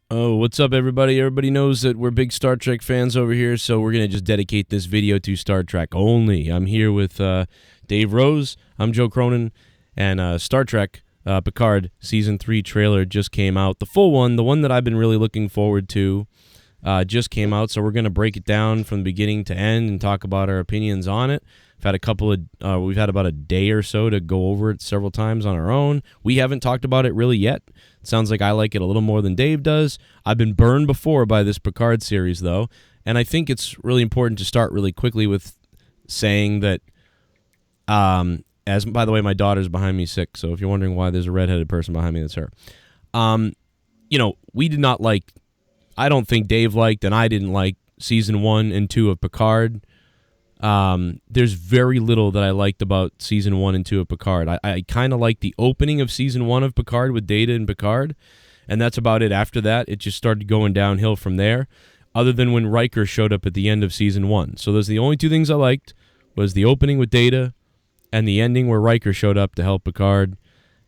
Oh, what's up, everybody? Everybody knows that we're big Star Trek fans over here, so we're going to just dedicate this video to Star Trek only. I'm here with Dave Rose. I'm Joe Cronin. And Star Trek Picard Season 3 trailer just came out. The full one, the one that I've been really looking forward to, just came out, so we're going to break it down from beginning to end and talk about our opinions on it. We've had about a day or so to go over it several times on our own. We haven't talked about it really yet. It sounds like I like it a little more than Dave does. I've been burned before by this Picard series, though, and I think it's really important to start really quickly with saying that, as by the way, my daughter's behind me sick, so if you're wondering why there's a redheaded person behind me, that's her. We did not like, I don't think Dave liked, and I didn't like Season 1 and 2 of Picard. There's very little that I liked about Season 1 and 2 of Picard. I kind of liked the opening of Season 1 of Picard with Data and Picard, and that's about it. After that, it just started going downhill from there, other than when Riker showed up at the end of Season 1. So those are the only two things I liked, was the opening with Data and the ending where Riker showed up to help Picard.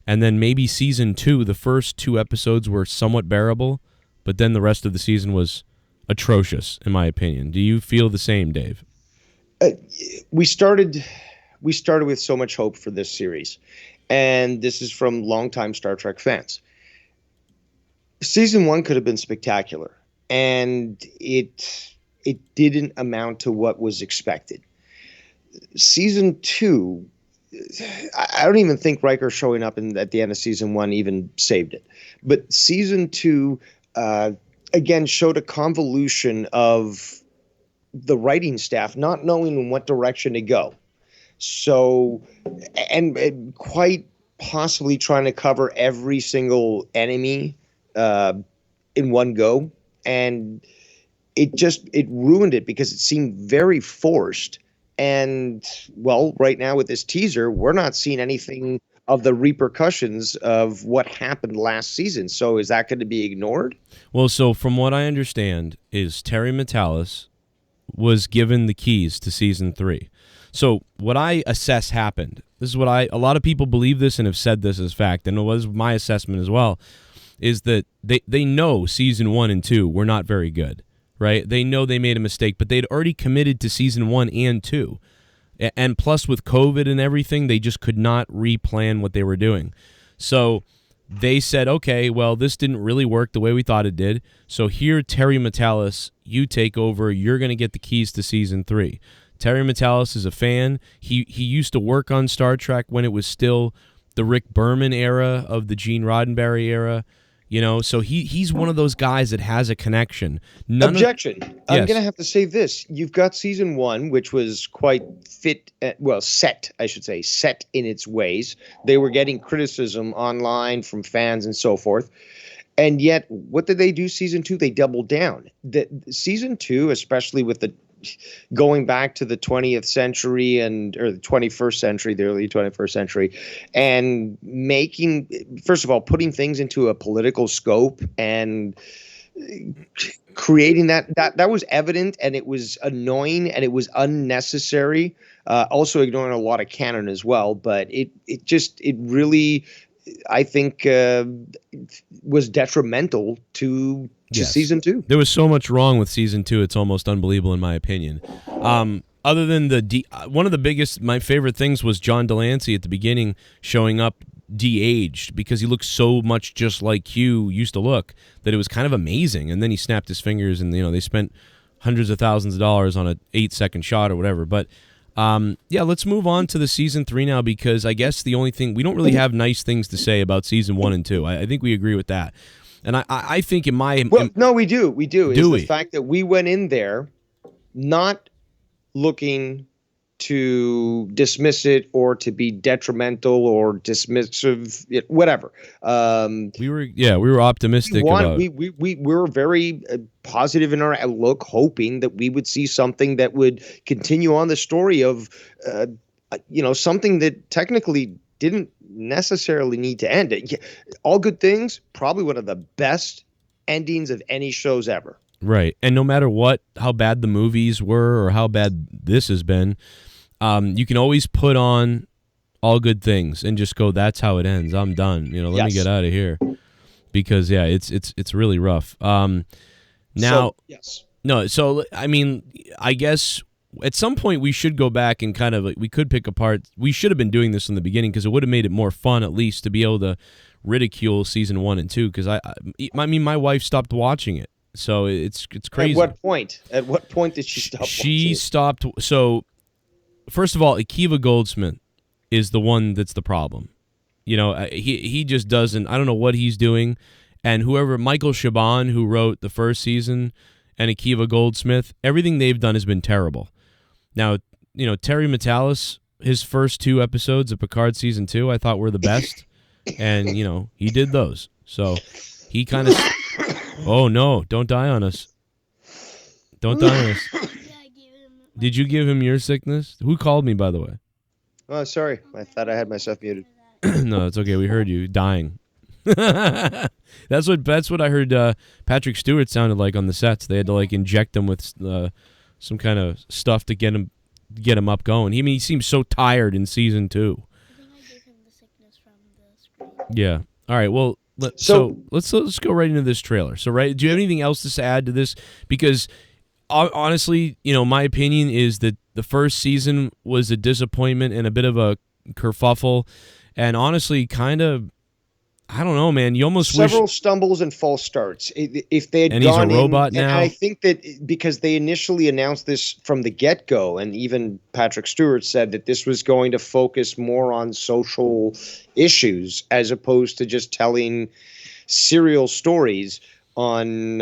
And then maybe Season 2, the first two episodes were somewhat bearable, but then the rest of the season was atrocious, in my opinion. Do you feel the same, Dave? We started with so much hope for this series, and this is from longtime Star Trek fans. Season 1 could have been spectacular, and it didn't amount to what was expected. Season 2, I don't even think Riker showing up at the end of Season 1 even saved it. But Season 2, again, showed a convolution of the writing staff not knowing in what direction to go. So, and quite possibly trying to cover every single enemy in one go. And it ruined it because it seemed very forced. And, well, right now with this teaser, we're not seeing anything of the repercussions of what happened last season. So is that going to be ignored? Well, so from what I understand is Terry Matalas was given the keys to Season 3. So what I assess happened, this is what a lot of people believe this and have said this as fact, and it was my assessment as well, is that they know Season 1 and 2 were not very good, right? They know they made a mistake, but they'd already committed to Season 1 and 2. And plus with COVID and everything, they just could not replan what they were doing. So they said, okay, well, this didn't really work the way we thought it did. So here, Terry Matalas, you take over. You're going to get the keys to Season 3. Terry Matalas is a fan. He used to work on Star Trek when it was still the Rick Berman era of the Gene Roddenberry era. So he's one of those guys that has a connection. Objection. I'm going to have to say this. You've got Season 1, which was quite set in its ways. They were getting criticism online from fans and so forth. And yet, what did they do Season 2? They doubled down. Season 2, especially with the going back to the 20th century or the 21st century, the early 21st century, and first of all, putting things into a political scope and creating that was evident, and it was annoying, and it was unnecessary. Also ignoring a lot of canon as well, but it really, I think, was detrimental to Season 2. There was so much wrong with Season 2, it's almost unbelievable in my opinion. Other than one of the biggest, my favorite things was John Delancey at the beginning showing up de-aged because he looked so much just like Q used to look that it was kind of amazing. And then he snapped his fingers and, they spent hundreds of thousands of dollars on an 8-second shot or whatever. But let's move on to the Season 3 now, because I guess the only thing, we don't really have nice things to say about Season 1 and 2. I think we agree with that. And I think no, we do. The fact that we went in there not looking to dismiss it or to be detrimental or dismissive, whatever. We were optimistic. We were very positive in our outlook, hoping that we would see something that would continue on the story of, something that technically didn't necessarily need to end it. All Good Things, probably one of the best endings of any shows ever. Right. And no matter how bad the movies were or how bad this has been, you can always put on All Good Things and just go, that's how it ends. I'm done. Let me get out of here. because yeah, it's really rough. Now, So, yes. no, so I mean, I guess at some point we should go back and kind of like, we could pick apart. We should have been doing this in the beginning because it would have made it more fun at least to be able to ridicule season 1 and 2. Because I mean, my wife stopped watching it, so it's crazy. At what point? At what point did she stop? She stopped. So first of all, Akiva Goldsmith is the one that's the problem. You know, he just doesn't. I don't know what he's doing. And whoever, Michael Chabon, who wrote the first season, and Akiva Goldsmith, everything they've done has been terrible. Now, you know, Terry Matalas, his first 2 episodes of Picard season 2, I thought were the best, and you know, he did those. So he kind of. Oh no! Don't die on us. Don't die on us. Did you give him your sickness? Who called me, by the way? Oh, sorry. I thought I had myself muted. No, it's okay. We heard you dying. That's what I heard. Patrick Stewart sounded like on the sets. They had to like inject him with some kind of stuff to get him up going. He seems so tired in season 2. I think I gave him the sickness from the screen. Yeah. All right. Well, so let's go right into this trailer. So, right, do you have anything else to add to this? Because honestly, you know, my opinion is that the first season was a disappointment and a bit of a kerfuffle, and honestly, kind of, I don't know, man. You almost several wish... stumbles and false starts. If they had and gone he's a robot in, now. and I think that because they initially announced this from the get-go, and even Patrick Stewart said that this was going to focus more on social issues as opposed to just telling serial stories on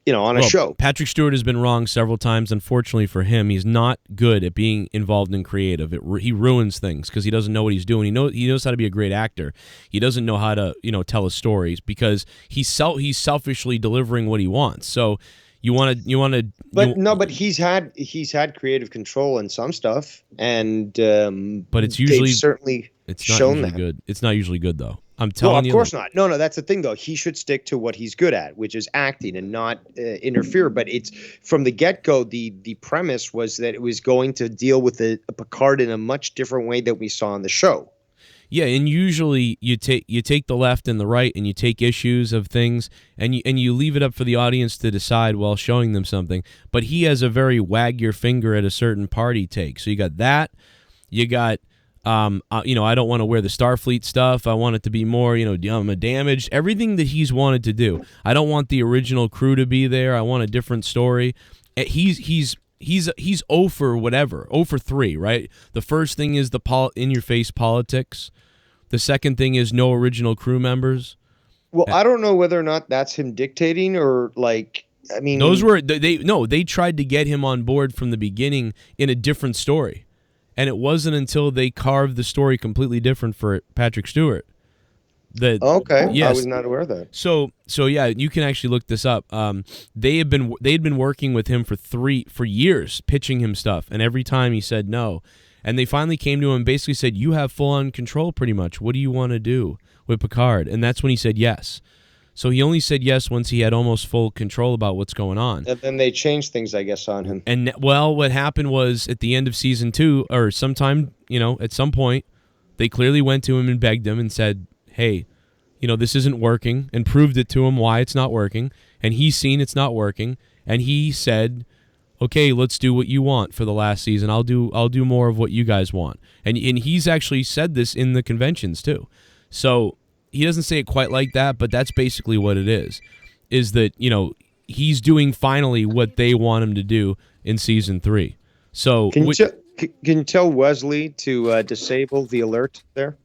a show. Patrick Stewart has been wrong several times. Unfortunately for him, he's not good at being involved in creative. He ruins things because he doesn't know what he's doing. He knows how to be a great actor. He doesn't know how to tell his stories because he's selfishly delivering what he wants. So you want to. But he's had creative control in some stuff, and but it's usually certainly it's not shown usually that. good. It's not usually good though. I'm telling you. Of course not. No, that's the thing, though. He should stick to what he's good at, which is acting and not interfere. But it's from the get-go, the premise was that it was going to deal with a Picard in a much different way than we saw on the show. Yeah, and usually you take the left and the right, and you take issues of things, and you leave it up for the audience to decide while showing them something. But he has a very wag your finger at a certain party take. So you got that. You got. I don't want to wear the Starfleet stuff. I want it to be more, damaged. Everything that he's wanted to do. I don't want the original crew to be there. I want a different story. He's 0 for whatever. 0 for 3, right? The first thing is the in-your-face politics. The second thing is no original crew members. Well, I don't know whether or not that's him dictating or like. I mean, those were they tried to get him on board from the beginning in a different story. And it wasn't until they carved the story completely different for Patrick Stewart okay, yes. I was not aware of that. So yeah, you can actually look this up. They had been working with him for years, pitching him stuff, and every time he said no. And they finally came to him and basically said, "You have full on control, pretty much. What do you want to do with Picard?" And that's when he said yes. So he only said yes once he had almost full control about what's going on. And then they changed things, I guess, on him. And, well, what happened was at the end of season 2, or sometime, at some point, they clearly went to him and begged him and said, hey, this isn't working, and proved it to him why it's not working. And he's seen it's not working. And he said, okay, let's do what you want for the last season. I'll do more of what you guys want. And he's actually said this in the conventions, too. So he doesn't say it quite like that, but that's basically what it is that, he's doing finally what they want him to do in season 3. So can you tell Wesley to disable the alert there?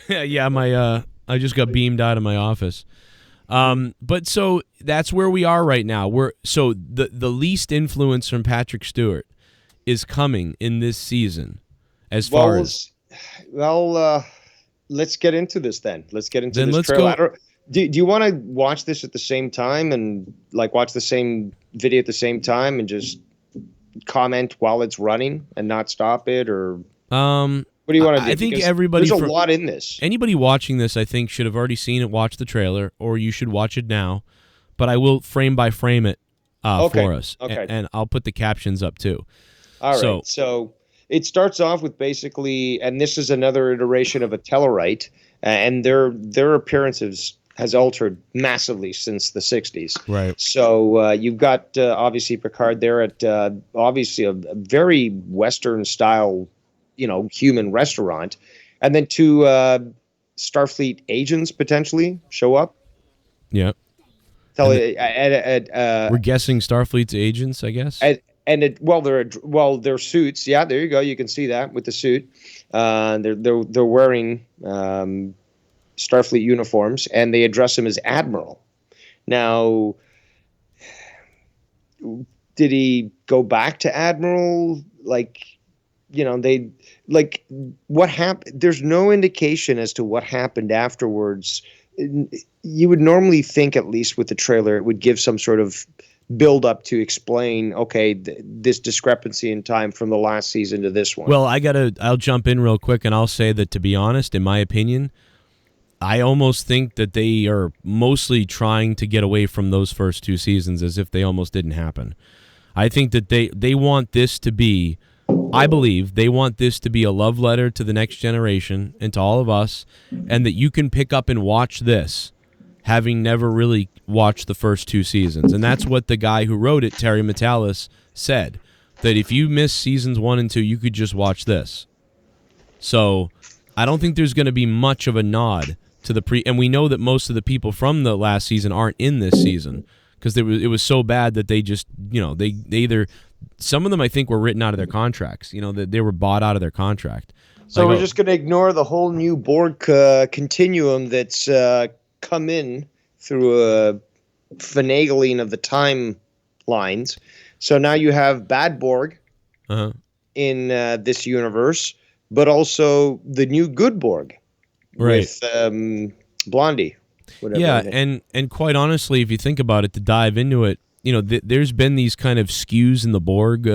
Yeah, I just got beamed out of my office. But so that's where we are right now. The least influence from Patrick Stewart is coming in this season let's get into this then. Let's get into this trailer. Do you want to watch this at the same time and like watch the same video at the same time and just comment while it's running and not stop it, or what do you want to do? I think everybody. There's a lot in this. Anybody watching this, I think, should have already seen it, watch the trailer, or you should watch it now. But I will frame by frame it for us, and I'll put the captions up too. All right. So it starts off with basically, and this is another iteration of a Tellarite, and their appearances has altered massively since the 60s. Right. So you've got obviously Picard there at obviously a very Western style, human restaurant, and then two Starfleet agents potentially show up. Yeah. We're guessing Starfleet's agents, I guess. They're suits. Yeah, there you go. You can see that with the suit. They're wearing Starfleet uniforms, and they address him as Admiral. Now, did he go back to Admiral? What happened? There's no indication as to what happened afterwards. You would normally think, at least with the trailer, it would give some sort of build up to explain, okay, this discrepancy in time from the last season to this one. Well, I'll jump in real quick, and I'll say that, to be honest, in my opinion, I almost think that they are mostly trying to get away from those first two seasons as if they almost didn't happen. I think that they want this to be, I believe they want this to be a love letter to the next generation and to all of us, and that you can pick up and watch this having never really watched the first two seasons. And that's what the guy who wrote it, Terry Matalas, said, that if you miss seasons 1 and 2, you could just watch this. So I don't think there's going to be much of a nod to the and we know that most of the people from the last season aren't in this season because it was so bad that they just, they either, some of them I think were written out of their contracts, that they were bought out of their contract. So we're just going to ignore the whole new Borg continuum that's come in through a finagling of the timelines. So now you have bad Borg in this universe, but also the new good Borg, right, with Blondie. Yeah, and quite honestly, if you think about it, to dive into it, there's been these kind of skews in the Borg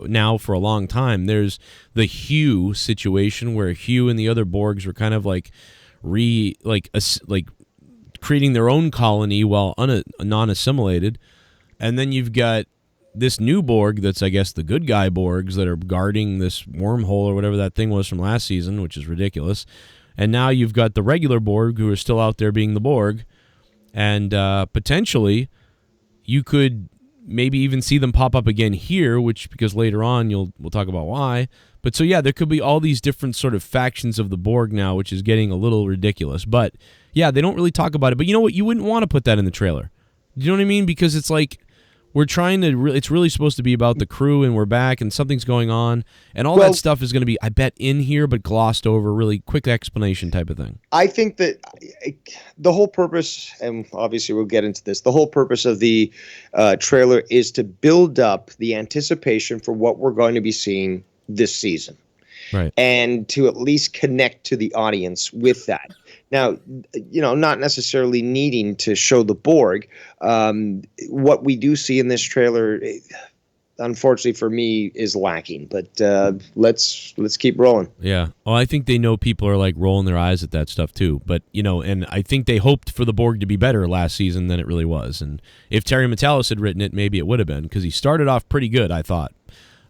now for a long time. There's the Hugh situation where Hugh and the other Borgs were kind of like creating their own colony while non-assimilated, and then you've got this new Borg that's, I guess, the good guy Borgs that are guarding this wormhole or whatever that thing was from last season, which is ridiculous. And now you've got the regular Borg who are still out there being the Borg, and potentially you could maybe even see them pop up again here, because later on we'll talk about why. But so yeah, there could be all these different sort of factions of the Borg now, which is getting a little ridiculous. But yeah, they don't really talk about it. But you know what? You wouldn't want to put that in the trailer. You know what I mean? Because it's like we're trying to. It's really supposed to be about the crew, and we're back, and something's going on, and all that stuff is going to be, I bet, in here, but glossed over. Really quick explanation type of thing. I think that the whole purpose, and obviously we'll get into this, the whole purpose of the trailer is to build up the anticipation for what we're going to be seeing this season. Right. And to at least connect to the audience with that. Now, not necessarily needing to show the Borg. What we do see in this trailer, unfortunately for me, is lacking. But let's keep rolling. Yeah. Well, I think they know people are like rolling their eyes at that stuff too. But, and I think they hoped for the Borg to be better last season than it really was. And if Terry Matalas had written it, maybe it would have been, because he started off pretty good, I thought.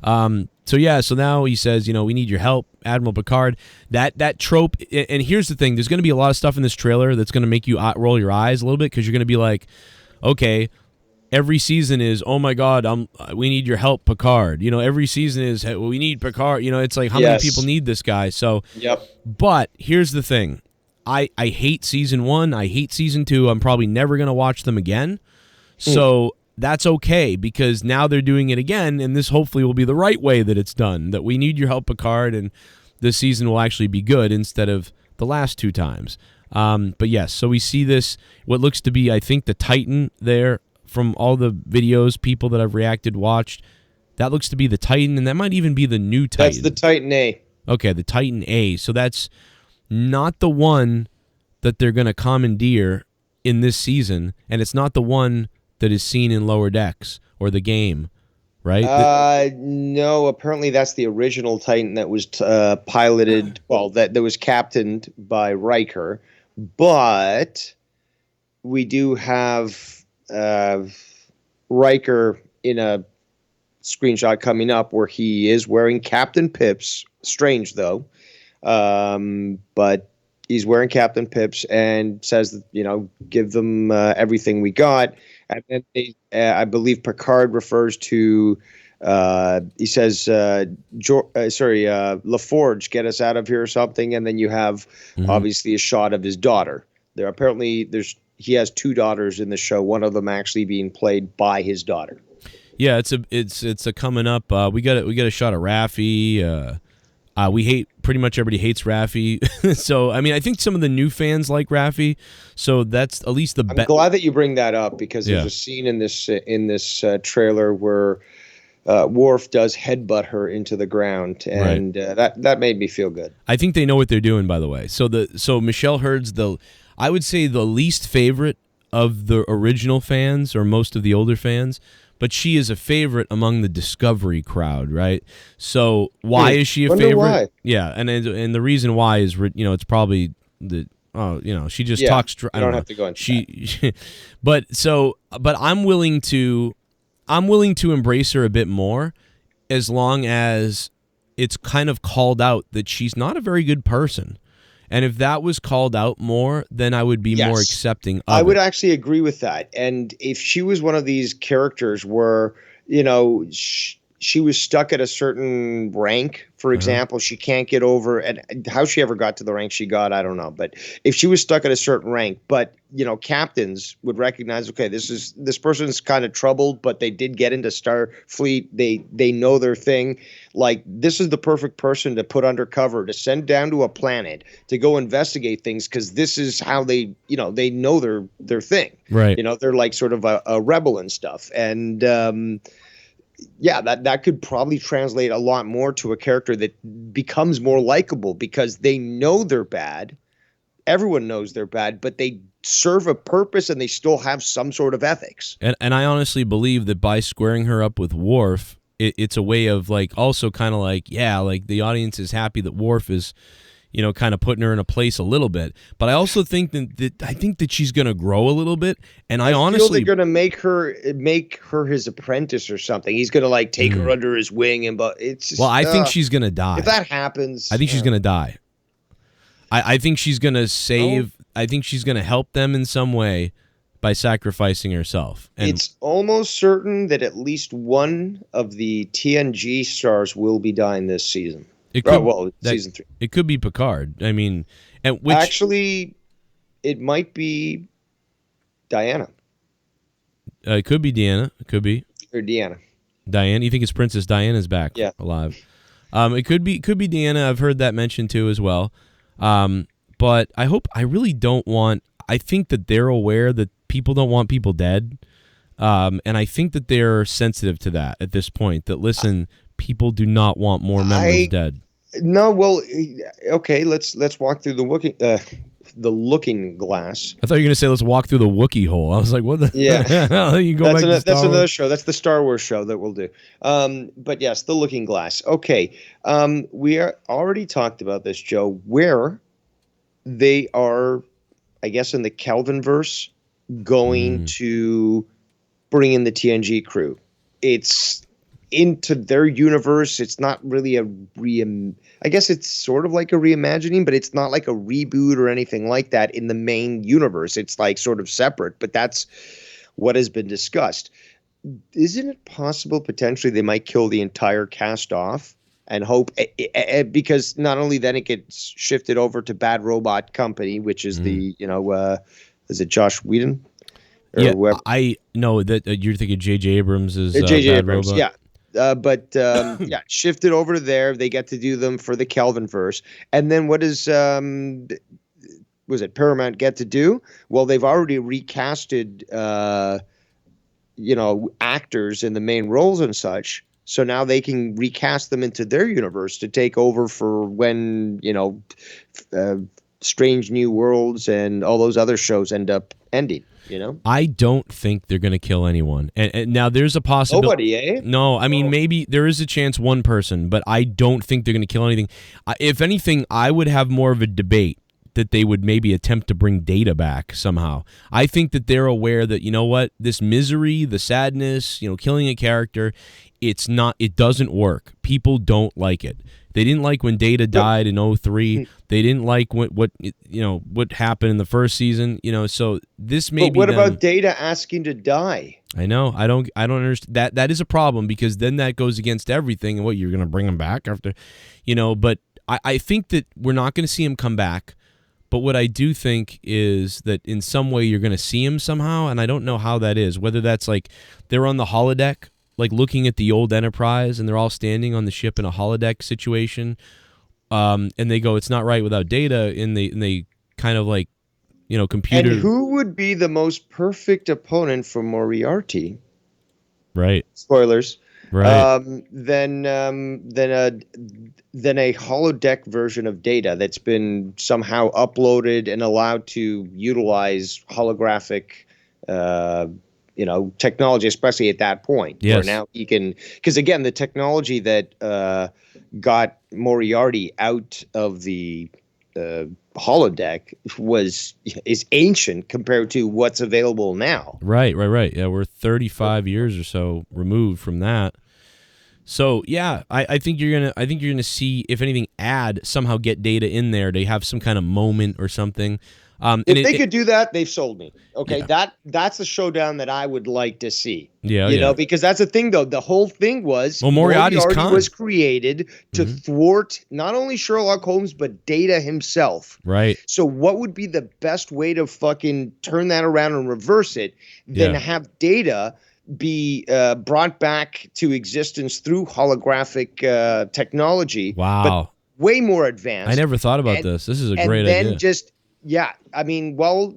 So now he says, we need your help, Admiral Picard. That trope, and here's the thing, there's going to be a lot of stuff in this trailer that's going to make you roll your eyes a little bit, because you're going to be like, okay, every season is, oh my God, we need your help, Picard. Every season is, hey, we need Picard. It's like, how many people need this guy? So, yep. But here's the thing, I hate season 1, I hate season 2. I'm probably never going to watch them again. So that's okay, because now they're doing it again, and this hopefully will be the right way that it's done, that we need your help, Picard, and this season will actually be good instead of the last 2 times. But yes, so we see this, what looks to be, I think, the Titan there from all the videos, people that I've watched. That looks to be the Titan, and that might even be the new Titan. That's the Titan A. Okay, the Titan A. So that's not the one that they're going to commandeer in this season, and it's not the one that is seen in Lower Decks or the game, right? No, apparently that's the original Titan that was piloted, that was captained by Riker. But we do have Riker in a screenshot coming up where he is wearing Captain Pip's, strange though, but he's wearing Captain Pips and says that, give them everything we got. And then I believe Picard refers to, he says, LaForge, get us out of here or something. And then you have obviously a shot of his daughter. He has 2 daughters in the show, one of them actually being played by his daughter. Yeah, it's a coming up. We got a shot of Raffi. Pretty much everybody hates Raffi. So I mean, I think some of the new fans like Raffi. So that's at least I'm glad that you bring that up, because there's a scene in this trailer where Worf does headbutt her into the ground, and that made me feel good. I think they know what they're doing, by the way. So Michelle Hurd's I would say the least favorite of the original fans, or most of the older fans, but she is a favorite among the Discovery crowd, right? So why is she a favorite? Why. Yeah, and the reason why is, it's probably she just talks. I don't have to go into that. But I'm willing to embrace her a bit more, as long as it's kind of called out that she's not a very good person. And if that was called out more, then I would be more accepting of I would it. actually agree with that. And if she was one of these characters where, she was stuck at a certain rank, for example, she can't get over, and how she ever got to the rank she got, I don't know. But if she was stuck at a certain rank, but, captains would recognize, okay, this person's kind of troubled, but they did get into Starfleet. They know their thing. Like, this is the perfect person to put undercover, to send down to a planet to go investigate things, because this is how they know their thing. Right. They're like sort of a rebel and stuff. And, that could probably translate a lot more to a character that becomes more likable, because they know they're bad. Everyone knows they're bad, but they serve a purpose and they still have some sort of ethics. And I honestly believe that by squaring her up with Worf, it's a way of also kind of the audience is happy that Worf is, kind of putting her in a place a little bit. But I also think that she's going to grow a little bit. And I honestly feel they're going to make her his apprentice or something. He's going to take her under his wing, but it's just, I think she's going to die. If that happens, I think she's going to die. I think she's going to save. I think she's going to help them in some way by sacrificing herself. And it's almost certain that at least one of the TNG stars will be dying this season. Season 3. It could be Picard. I mean, actually, it might be Diana. It could be Deanna. It could be Deanna. Diana. You think it's Princess Diana's back? Yeah. Alive. It could be Deanna. I've heard that mentioned too as well. But I really don't want. I think that they're aware that people don't want people dead, and I think that they're sensitive to that at this point. That listen. People do not want more members dead. No, well, okay. Let's walk through the looking glass. I thought you were going to say let's walk through the Wookiee hole. I was like, what the? Yeah, you go that's another show. That's the Star Wars show that we'll do. But yes, the looking glass. Okay, we already talked about this, Joe. Where they are, I guess, in the Kelvinverse, going to bring in the TNG crew. It's into their universe. It's not really I guess it's sort of like a reimagining, but it's not like a reboot or anything like that in the main universe. It's like sort of separate, but that's what has been discussed. Isn't it possible potentially they might kill the entire cast off and hope, because not only then it gets shifted over to Bad Robot Company, which is the, is it Josh Whedon? Yeah, I know that you're thinking J.J. Abrams is J.J. Bad Abrams, Robot. yeah. But shifted over to there. They get to do them for the Kelvinverse. And then what does Paramount get to do? Well, they've already recasted actors in the main roles and such. So now they can recast them into their universe to take over for when, Strange New Worlds and all those other shows end up ending. I don't think they're going to kill anyone. And now there's a possibility. Nobody, eh? No, I mean, maybe there is a chance one person, but I don't think they're going to kill anything. If anything, I would have more of a debate that they would maybe attempt to bring Data back somehow. I think that they're aware that, you know what, this misery, the sadness, killing a character, it doesn't work. People don't like it. They didn't like when Data died in 2003. They didn't like what happened in the first season. So this may But be. what them. about Data asking to die? I know. I don't understand. That is a problem, because then that goes against everything. And what, you're going to bring him back after, But I think that we're not going to see him come back. But what I do think is that in some way you're going to see him somehow, and I don't know how that is. Whether that's like they're on the holodeck, like looking at the old Enterprise, and they're all standing on the ship in a holodeck situation, and they go, "It's not right without Data," and they kind of like, computer. And who would be the most perfect opponent for Moriarty? Right. Spoilers. Right. Than a holodeck version of Data that's been somehow uploaded and allowed to utilize holographic, technology, especially at that point. Yes. Where now he can, because again, the technology that got Moriarty out of the holodeck is ancient compared to what's available now. Right. Yeah, we're 35 years or so removed from that. So yeah, I think you're gonna see, if anything, somehow get Data in there. They have some kind of moment or something. If they could do that, they've sold me. Okay, Yeah. that's the showdown that I would like to see. Yeah, Because that's the thing, though. The whole thing was Moriarty was created to thwart not only Sherlock Holmes but Data himself. Right. So, what would be the best way to fucking turn that around and reverse it than have Data be brought back to existence through holographic technology? Wow. But way more advanced. I never thought about this. This is a great idea. And idea. then just. Yeah, I mean, well,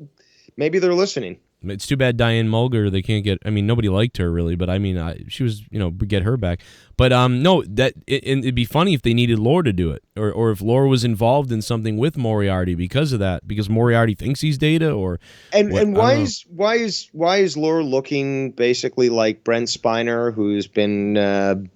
maybe they're listening. It's too bad Diane Mulger, they can't get. I mean, nobody liked her really, but I mean, she was, get her back. But no, it'd be funny if they needed Lore to do it, or if Lore was involved in something with Moriarty because of that, because Moriarty thinks he's Data, or why is Lore looking basically like Brent Spiner, who's been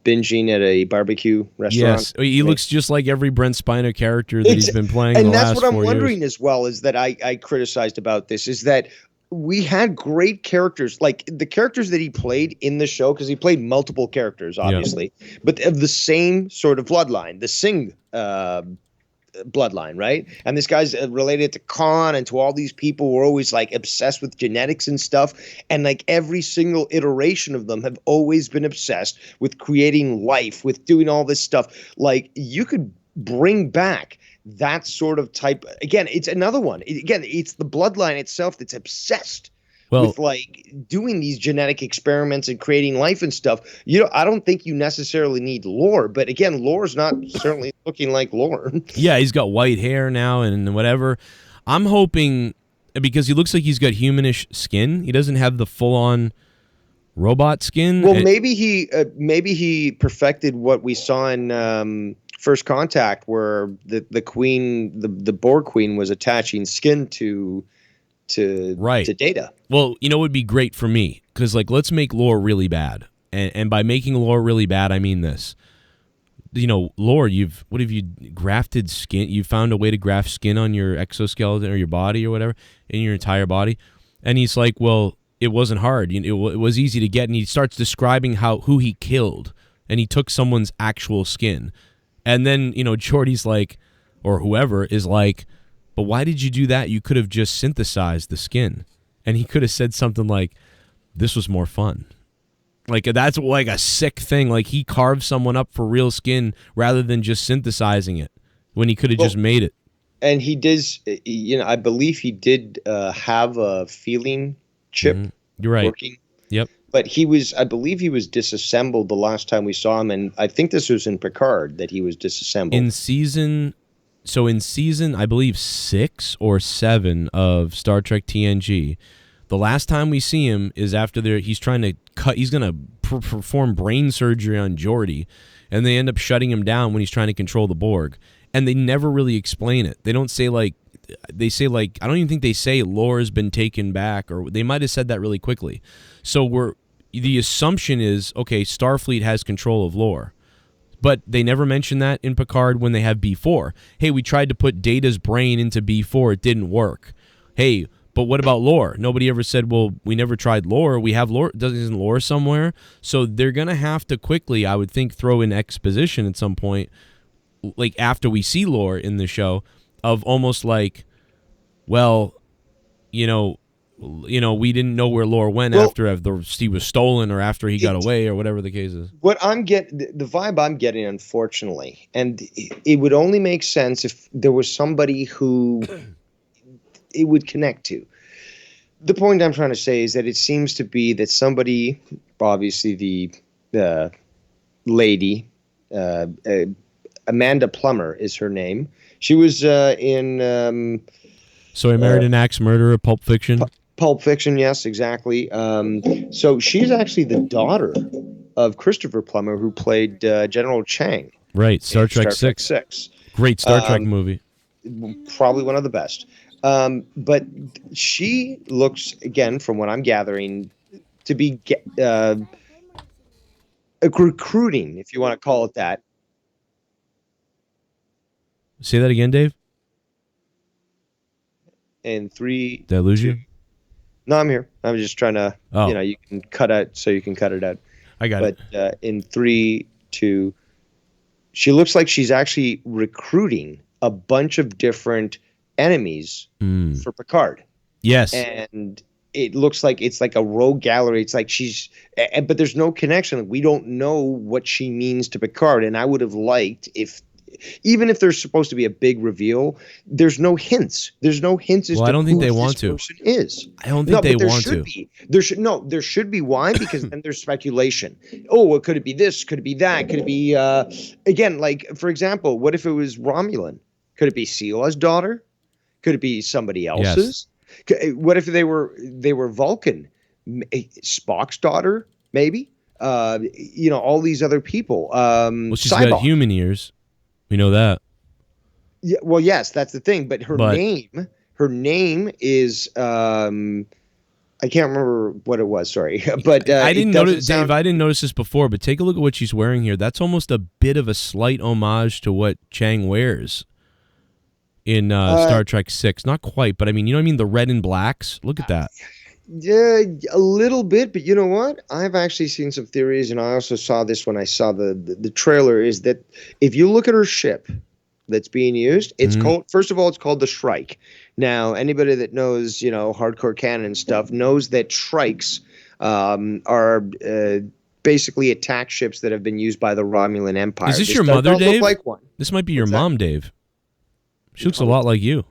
binging at a barbecue restaurant? Yes, he looks just like every Brent Spiner character that he's been playing. And the that's last what I'm 4 wondering years. as well, is that I criticized about this, is that we had great characters, like the characters that he played in the show, because he played multiple characters, obviously, but of the same sort of bloodline, the Singh bloodline, right? And this guy's related to Khan and to all these people who are always like obsessed with genetics and stuff. And like every single iteration of them have always been obsessed with creating life, with doing all this stuff. Like, you could bring back that sort of type. Again, it's another one. It's the bloodline itself that's obsessed with like doing these genetic experiments and creating life and stuff. I don't think you necessarily need Lore, but again, Lore's not certainly looking like Lore. Yeah, he's got white hair now and whatever. I'm hoping, because he looks like he's got humanish skin. He doesn't have the full-on robot skin. Well, maybe he perfected what we saw in First Contact, where the queen, the Borg queen, was attaching skin to Data. Well, it would be great for me, because like, let's make Lore really bad, and by making Lore really bad, I mean this. Lore, what have you grafted skin? You found a way to graft skin on your exoskeleton or your body or whatever, in your entire body, and he's like, well, it wasn't hard. It was easy to get, and he starts describing who he killed, and he took someone's actual skin. And then, Geordi's like, or whoever is like, but why did you do that? You could have just synthesized the skin. And he could have said something like, this was more fun. Like, that's like a sick thing. Like, he carved someone up for real skin rather than just synthesizing it, when he could have just made it. And he did, I believe he did have a feeling chip You're right. working. Yep. But I believe he was disassembled the last time we saw him, and I think this was in Picard that he was disassembled. In season, I believe 6 or 7 of Star Trek TNG, the last time we see him is after he's trying to he's going to perform brain surgery on Geordi, and they end up shutting him down when he's trying to control the Borg. And they never really explain it. They don't say I don't even think they say Lore's been taken back, or they might have said that really quickly. So the assumption is, okay, Starfleet has control of Lore. But they never mention that in Picard when they have B4. Hey, we tried to put Data's brain into B4. It didn't work. Hey, but what about lore? Nobody ever said, well, we never tried lore. We have lore. Isn't lore somewhere? So they're going to have to quickly, I would think, throw in exposition at some point, like after we see lore in the show, of almost like, well, you know, we didn't know where lore went after he was stolen or after he got away or whatever the case is. What I'm getting, the vibe I'm getting, unfortunately, and it would only make sense if there was somebody who it would connect to. The point I'm trying to say is that it seems to be that somebody, obviously the lady, Amanda Plummer is her name. She was in. So he married an axe murderer, Pulp Fiction. Pulp Fiction, yes, exactly. So she's actually the daughter of Christopher Plummer, who played General Chang. Right, Star Trek 6. Great Star Trek movie. Probably one of the best. But she looks, again, from what I'm gathering, to be recruiting, if you want to call it that. Say that again, Dave. In 3. Did I lose you? No, I'm here. I'm just trying to, you can cut out so you can cut it out. I got it. But in 3, 2, she looks like she's actually recruiting a bunch of different enemies for Picard. Yes. And it looks like it's like a rogue gallery. It's like but there's no connection. We don't know what she means to Picard. And I would have liked even if there's supposed to be a big reveal, there's no hints. There's no hints as to I don't think who they this want to. person is. I don't think they want to. There should be. Why? Because then there's speculation. Oh, well, could it be this? Could it be that? Could it be again? Like, for example, what if it was Romulan? Could it be Sila's daughter? Could it be somebody else's? Yes. What if they were Vulcan? Spock's daughter, maybe. All these other people. Well, she's got human ears. We know that. Yeah, well, yes, that's the thing. But her name is I can't remember what it was. Sorry, but I didn't notice, Dave. I didn't notice this before, but take a look at what she's wearing here. That's almost a bit of a slight homage to what Chang wears in Star Trek 6. Not quite, but I mean, you know what I mean? The red and blacks. Look at that. Yeah, a little bit, but you know what? I've actually seen some theories, and I also saw this when I saw the trailer, is that if you look at her ship that's being used, it's called, first of all, it's called the Shrike. Now, anybody that knows, hardcore canon stuff knows that Shrikes are basically attack ships that have been used by the Romulan Empire. Is this your mother, Dave? Look like one. This might be your mom, Dave. She looks a lot like you.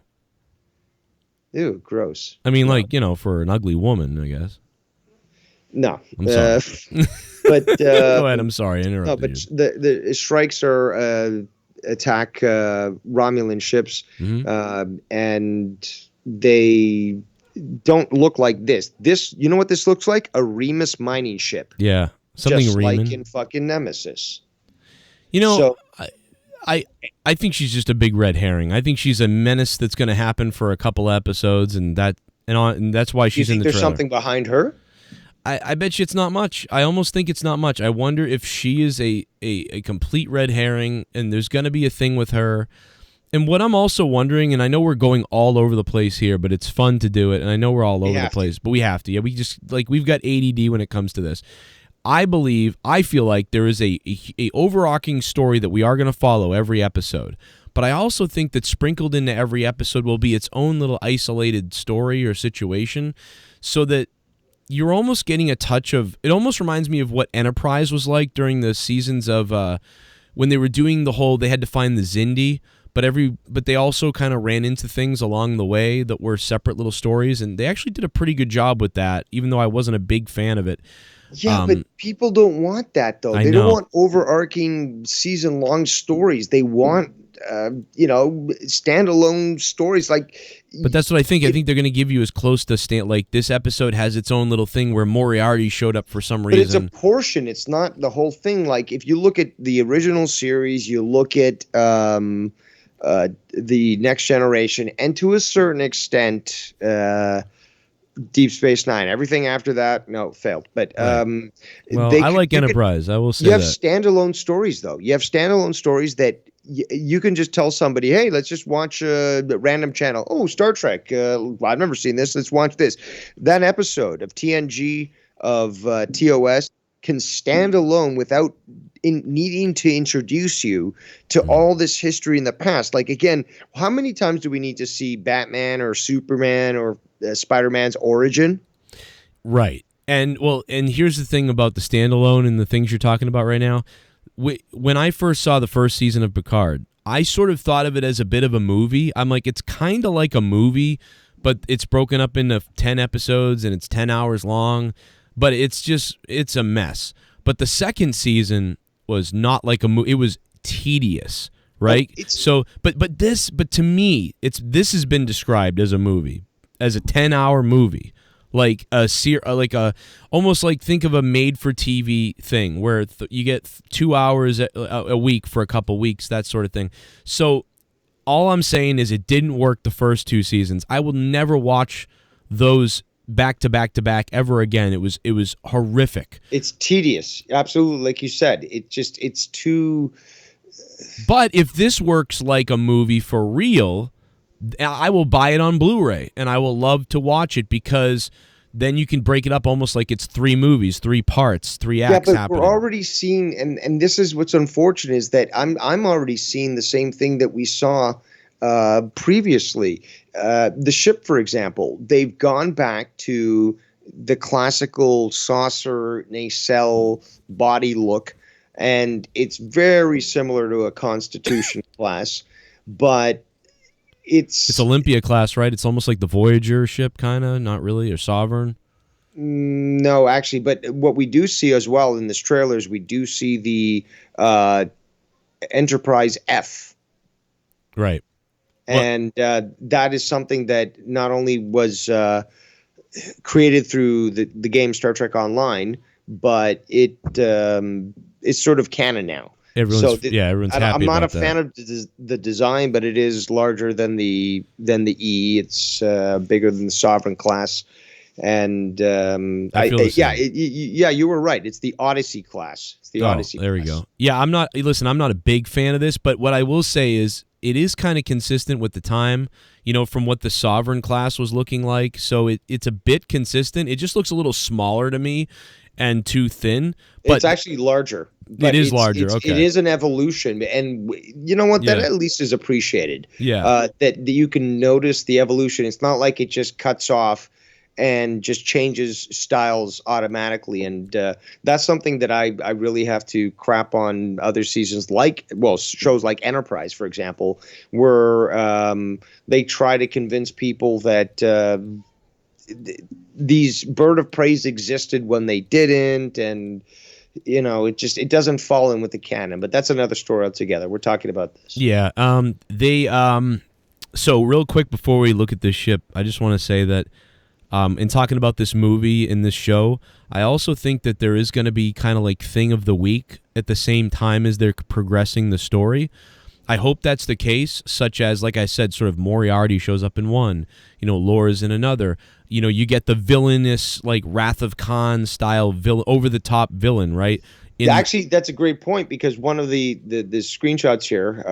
Ew, gross. I mean, for an ugly woman, I guess. No. I'm sorry. But go ahead. I'm sorry. I interrupted you. But the Shrikes are attack Romulan ships, and they don't look like this. This, you know what this looks like? A Remus mining ship. Yeah, something just Reman. like in fucking Nemesis. I think she's just a big red herring. I think she's a menace that's going to happen for a couple episodes, and that's why she's in the trailer. There's something behind her? I bet you it's not much. I almost think it's not much. I wonder if she is a complete red herring, and there's going to be a thing with her. And what I'm also wondering, and I know we're going all over the place here, but it's fun to do it, and I know we're all over the place, but we have to. Yeah, we've got ADD when it comes to this. I feel like there is a overarching story that we are going to follow every episode. But I also think that sprinkled into every episode will be its own little isolated story or situation, so that you're almost getting a touch of, it almost reminds me of what Enterprise was like during the seasons of when they were doing the whole, they had to find the Xindi, but they also kind of ran into things along the way that were separate little stories, and they actually did a pretty good job with that, even though I wasn't a big fan of it. Yeah, but people don't want that, though. They don't want overarching season-long stories. They want, standalone stories. But that's what I think. I think they're going to give you as close to like this episode has its own little thing where Moriarty showed up for some reason. But it's a portion. It's not the whole thing. Like, if you look at the original series, you look at the Next Generation, and to a certain extent, Deep Space Nine. Everything after that, no, failed. But Right. Well, they I could, like you could, Enterprise. I will say you have that. standalone stories though. You have standalone stories that you can just tell somebody, hey, let's just watch the random channel. Oh, Star Trek. I've never seen this. Let's watch this. That episode of TNG of TOS can stand alone without needing to introduce you to Mm. all this history in the past. Like again, how many times do we need to see Batman or Superman or Spider-Man's origin? Right. And well, and here's the thing about the standalone and the things you're talking about right now. When I first saw the first season of Picard, I sort of thought of it as a bit of a movie. I'm like, it's kind of like a movie, but it's broken up into 10 episodes and it's 10 hours long, but it's a mess. But the second season was not like a movie. It was tedious, right? It's But to me, this has been described as a movie, as a 10-hour movie, like like a almost like think of a made-for-TV thing where you get 2 hours a week for a couple weeks, that sort of thing. So all I'm saying is it didn't work the first 2 seasons. I will never watch those back to back to back ever again. It was horrific. it's tedious, absolutely, like you said. It's too. But if this works like a movie for real, I will buy it on Blu-ray and I will love to watch it because then you can break it up almost like it's 3 movies, 3 parts, 3 acts But happening. we're already seeing, and this is what's unfortunate is that I'm already seeing the same thing that we saw previously. The ship, for example, they've gone back to the classical saucer nacelle body look, and it's very similar to a Constitution class, but It's Olympia class, right? It's almost like the Voyager ship, kind of, not really, or Sovereign. no, actually, but what we do see as well in this trailer is we do see the Enterprise F. Right. Well, And that is something that not only was created through the game Star Trek Online, but it's sort of canon now. everyone's happy I'm not about a fan of the design, but it is larger than the E. It's bigger than the Sovereign class, and I feel the same. yeah, you were right. It's the Odyssey class. It's the Odyssey. There we class. go. Yeah, I'm not a big fan of this, but what I will say is it is kind of consistent with the time, from what the Sovereign class was looking like. So it's a bit consistent. It just looks a little smaller to me and too thin. But It's actually larger. It is larger. Okay. It is an evolution, and you know what? That Yeah. at least is appreciated. Yeah. That you can notice the evolution. It's not like it just cuts off and just changes styles automatically, and that's something that I really have to crap on other seasons, shows like Enterprise, for example, where they try to convince people that these bird of preys existed when they didn't, and it doesn't fall in with the canon. But that's another story altogether. We're talking about this. Yeah. So real quick before we look at this ship, I just want to say that in talking about this movie and this show, I also think that there is going to be kind of like thing of the week at the same time as they're progressing the story. I hope that's the case, such as, like I said, sort of Moriarty shows up in one, Laura's in another. You get the villainous, like Wrath of Khan style villain, over-the-top villain, right? Actually, that's a great point, because one of the screenshots here,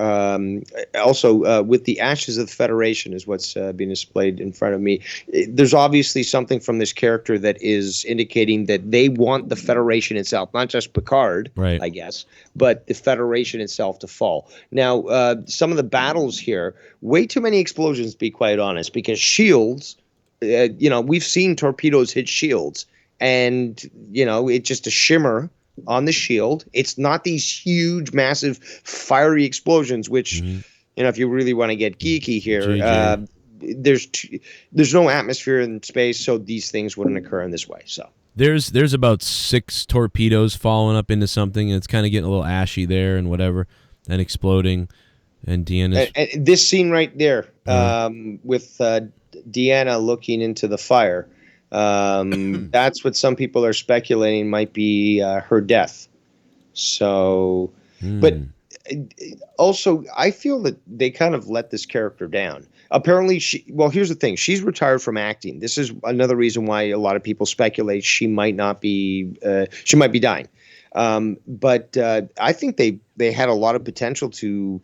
also with the Ashes of the Federation is what's being displayed in front of me. There's obviously something from this character that is indicating that they want the Federation itself, not just Picard, right, I guess, but the Federation itself to fall. Now, some of the battles here, way too many explosions, to be quite honest, because shields, we've seen torpedoes hit shields, and, it's just a shimmer on the shield. It's not these huge, massive, fiery explosions, which, if you really want to get geeky here, there's no atmosphere in space, so these things wouldn't occur in this way. So there's about 6 torpedoes falling up into something, and it's kind of getting a little ashy there and whatever, and exploding. And Deanna's... And this scene right there, with Deanna looking into the fire, that's what some people are speculating might be her death. So, but also, I feel that they kind of let this character down. Apparently, here's the thing. She's retired from acting. This is another reason why a lot of people speculate she might be dying. But I think they had a lot of potential to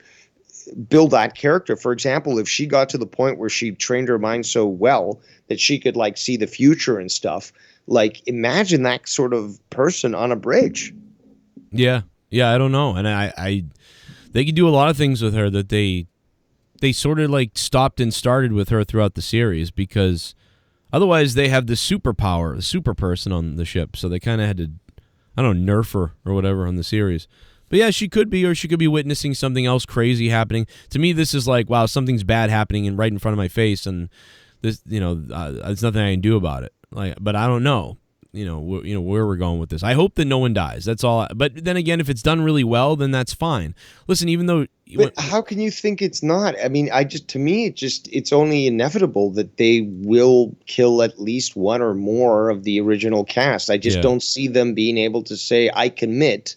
build that character. For example, if she got to the point where she trained her mind so well that she could like see the future and stuff, like imagine that sort of person on a bridge. Yeah, I don't know, and I they could do a lot of things with her that they sort of like stopped and started with her throughout the series, because otherwise they have the superpower, the super person on the ship, so they kind of had to, I don't know, nerf her or whatever on the series. But yeah, she could be witnessing something else crazy happening. To me, this is like, wow, something's bad happening and right in front of my face, and this, there's nothing I can do about it. Like, but I don't know, where we're going with this. I hope that no one dies. That's all. But then again, if it's done really well, then that's fine. Listen, even though. But how can you think it's not? I mean, to me, it's only inevitable that they will kill at least one or more of the original cast. I just don't see them being able to say, I commit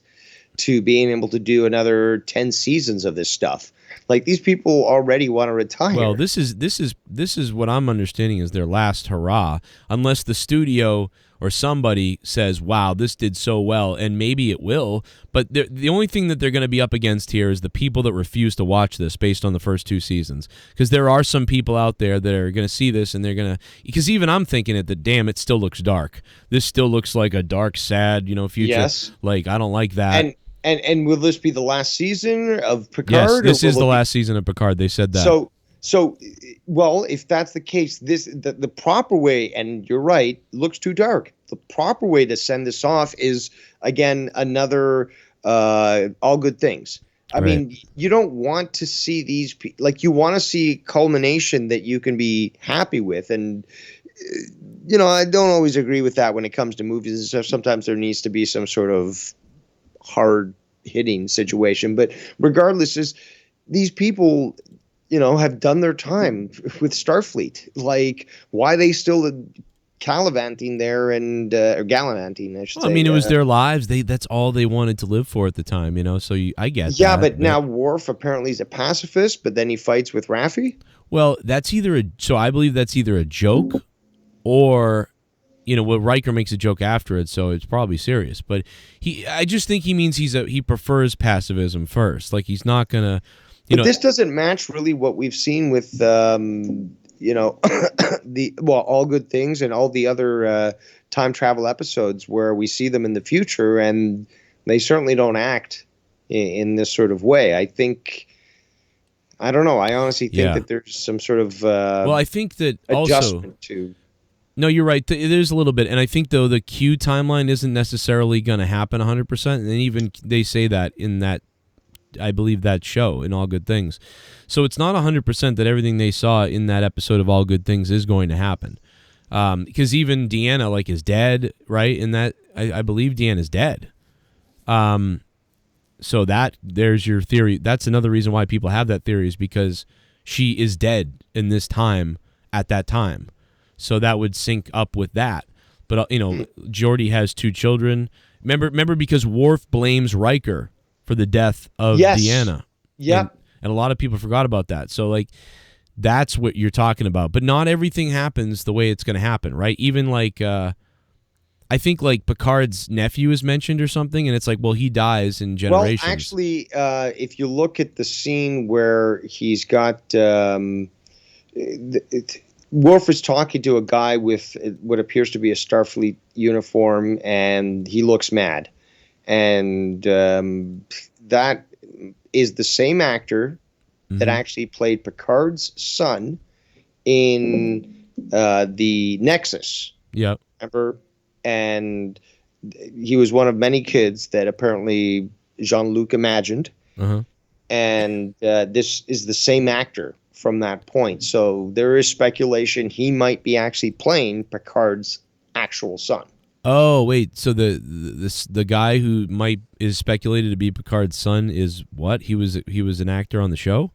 to being able to do another 10 seasons of this stuff. Like, these people already want to retire. Well, this is what I'm understanding is their last hurrah, unless the studio or somebody says, wow, this did so well, and maybe it will. But the only thing that they're going to be up against here is the people that refuse to watch this based on the first 2 seasons. Because there are some people out there that are going to see this, and they're going to... Because even I'm thinking that, damn, it still looks dark. This still looks like a dark, sad, future. Yes. Like, I don't like that. And will this be the last season of Picard? Yes, this is the last season of Picard. They said that. So, well, if that's the case, the proper way, and you're right, looks too dark. The proper way to send this off is, again, another All Good Things. I mean, you don't want to see these like, you want to see culmination that you can be happy with, and I don't always agree with that when it comes to movies and stuff. Sometimes there needs to be some sort of hard hitting situation, but regardless, is these people have done their time with Starfleet. Like, why are they still gallivanting there and or gallivanting, I should say. I mean, it was their lives. That's all they wanted to live for at the time, so I get yeah, that. but now Worf apparently is a pacifist, but then he fights with Raffi. Well, so I believe that's either a joke or Riker makes a joke after it, so it's probably serious. But I just think he means he prefers pacifism first. Like, he's not gonna, But this doesn't match really what we've seen with All Good Things and all the other time travel episodes where we see them in the future, and they certainly don't act in this sort of way. I don't know. I honestly think that there's some sort of I think that adjustment also to. No, you're right. There's a little bit. And I think, though, the Q timeline isn't necessarily going to happen 100%. And even they say that in that, I believe, that show, in All Good Things. So it's not 100% that everything they saw in that episode of All Good Things is going to happen. Because even Deanna, is dead, right? In that, I believe Deanna's dead. So there's your theory. That's another reason why people have that theory, is because she is dead in this time at that time. So that would sync up with that. But, Geordi has 2 children. Remember because Worf blames Riker for the death of Deanna. Yeah. And a lot of people forgot about that. So, that's what you're talking about. But not everything happens the way it's going to happen, right? Even, I think, Picard's nephew is mentioned or something, and it's like, well, he dies in generations. Well, actually, if you look at the scene where he's got... Worf is talking to a guy with what appears to be a Starfleet uniform, and he looks mad. And that is the same actor that actually played Picard's son in the Nexus. Yep. Remember? And he was one of many kids that apparently Jean-Luc imagined. Uh-huh. And this is the same actor from that point. So there is speculation he might be actually playing Picard's actual son. Oh, wait. So the guy who is speculated to be Picard's son is what? He was an actor on the show?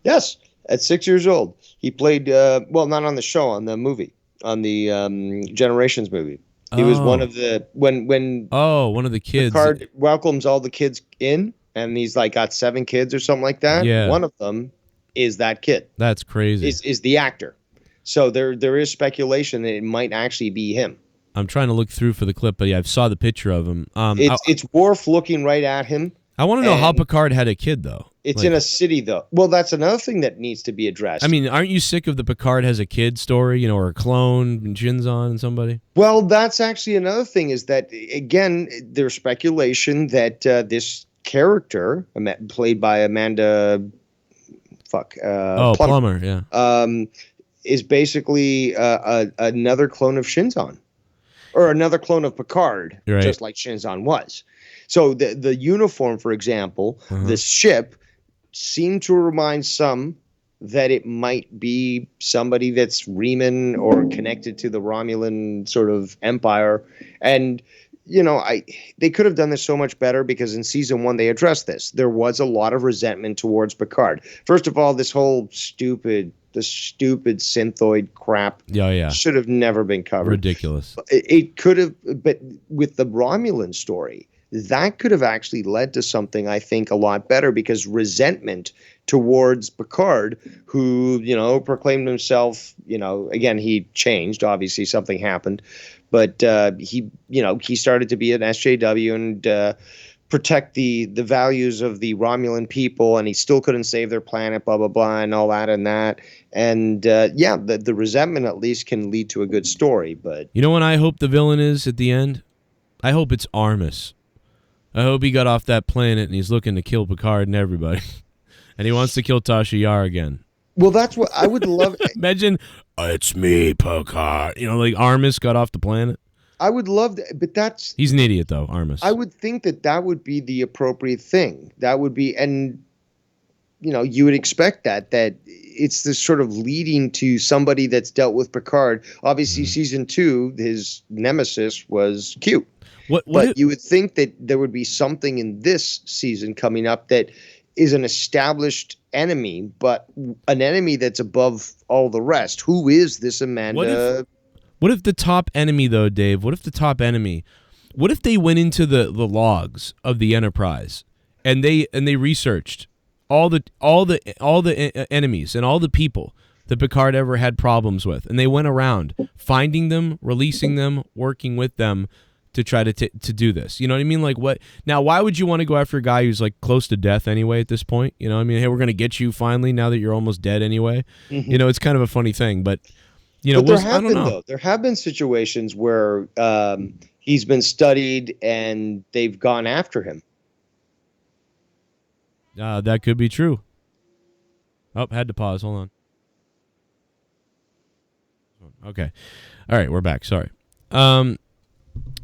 Yes, at 6 years old. He played not on the show, on the movie, on the Generations movie. He was one of the when one of the kids. Picard welcomes all the kids in. and he's like got 7 kids or something like that. Yeah. One of them is that kid. That's crazy. Is the actor. So there is speculation that it might actually be him. I'm trying to look through for the clip, but yeah, I saw the picture of him. It's Worf looking right at him. I want to know how Picard had a kid, though. It's in a city, though. Well, that's another thing that needs to be addressed. I mean, aren't you sick of the Picard has a kid story, or a clone and Shinzon and somebody? Well, that's actually another thing is that, again, there's speculation that this character, played by Amanda Plummer, yeah. Is basically another clone of Shinzon. Or another clone of Picard, right. Just like Shinzon was. So the uniform, for example, the ship seemed to remind some that it might be somebody that's Riemann or connected to the Romulan sort of empire. And, they could have done this so much better because in season 1 they addressed this. There was a lot of resentment towards Picard. First of all, this whole stupid synthoid crap should have never been covered. Ridiculous. It could have, but with the Romulan story, that could have actually led to something, I think, a lot better because resentment towards Picard, who, proclaimed himself, again, he changed. Obviously, something happened. But he started to be an SJW and protect the values of the Romulan people, and he still couldn't save their planet, blah, blah, blah, and all that and that. And, the resentment at least can lead to a good story. But you know what I hope the villain is at the end? I hope it's Armus. I hope he got off that planet and he's looking to kill Picard and everybody. And he wants to kill Tasha Yar again. Well, that's what I would love. Imagine, it's me, Picard. Like Armus got off the planet. I would love that, but he's an idiot, though, Armus. I would think that would be the appropriate thing. That would be, and, you would expect that it's this sort of leading to somebody that's dealt with Picard. Obviously, season 2, his nemesis was Q. But you would think that there would be something in this season coming up that is an established enemy, but an enemy that's above all the rest. Who is this Amanda? What if the top enemy, though, Dave? What if they went into the logs of the Enterprise and they researched all the enemies and all the people that Picard ever had problems with, and they went around finding them, releasing them, working with them to try to do this. You know what I mean? Like, what now? Why would you want to go after a guy who's like close to death anyway at this point? You know what I mean? Hey, we're going to get you finally now that you're almost dead anyway. Mm-hmm. It's kind of a funny thing, but I don't know. There have been situations where he's been studied and they've gone after him. That could be true. Oh, had to pause. Hold on. Okay. All right, we're back. Sorry.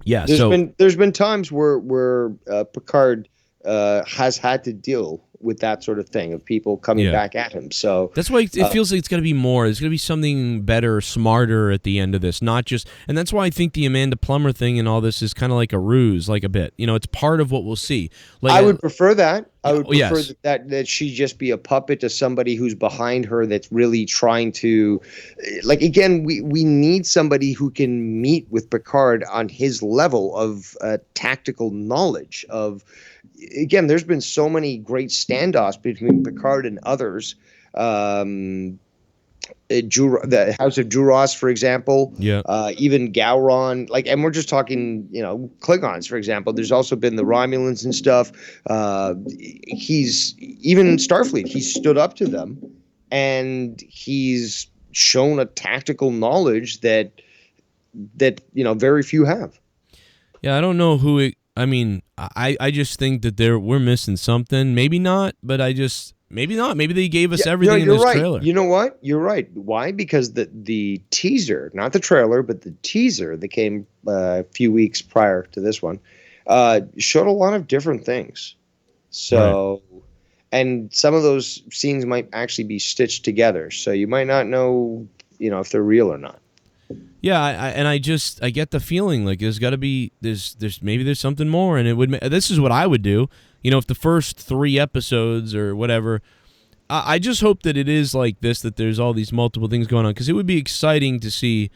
Yeah. There's been times where Picard has had to deal with that sort of thing of people coming back at him. So that's why it feels like it's got to be more. There's going to be something better, smarter at the end of this, not just. And that's why I think the Amanda Plummer thing and all this is kind of like a ruse, like a bit. It's part of what we'll see. Like I would prefer that. I would prefer that she just be a puppet to somebody who's behind her that's really trying to, like, again, we need somebody who can meet with Picard on his level of tactical knowledge of. Again, there's been so many great standoffs between Picard and others. The House of Duras, for example. Yeah. Even Gowron. And we're just talking, Klingons, for example. There's also been the Romulans and stuff. He's even Starfleet. He stood up to them, and he's shown a tactical knowledge that very few have. Yeah, I don't know who it. I mean, I just think that we're missing something. Maybe not, but maybe not. Maybe they gave us everything in this trailer. You know what? You're right. Why? Because the teaser, not the trailer, but the teaser that came a few weeks prior to this one, showed a lot of different things. So, right. And some of those scenes might actually be stitched together. So you might not know, if they're real or not. Yeah, I get the feeling like there's got to be there's something more, and this is what I would do. If the first 3 episodes or whatever, I just hope that it is like this, that there's all these multiple things going on, because it would be exciting to see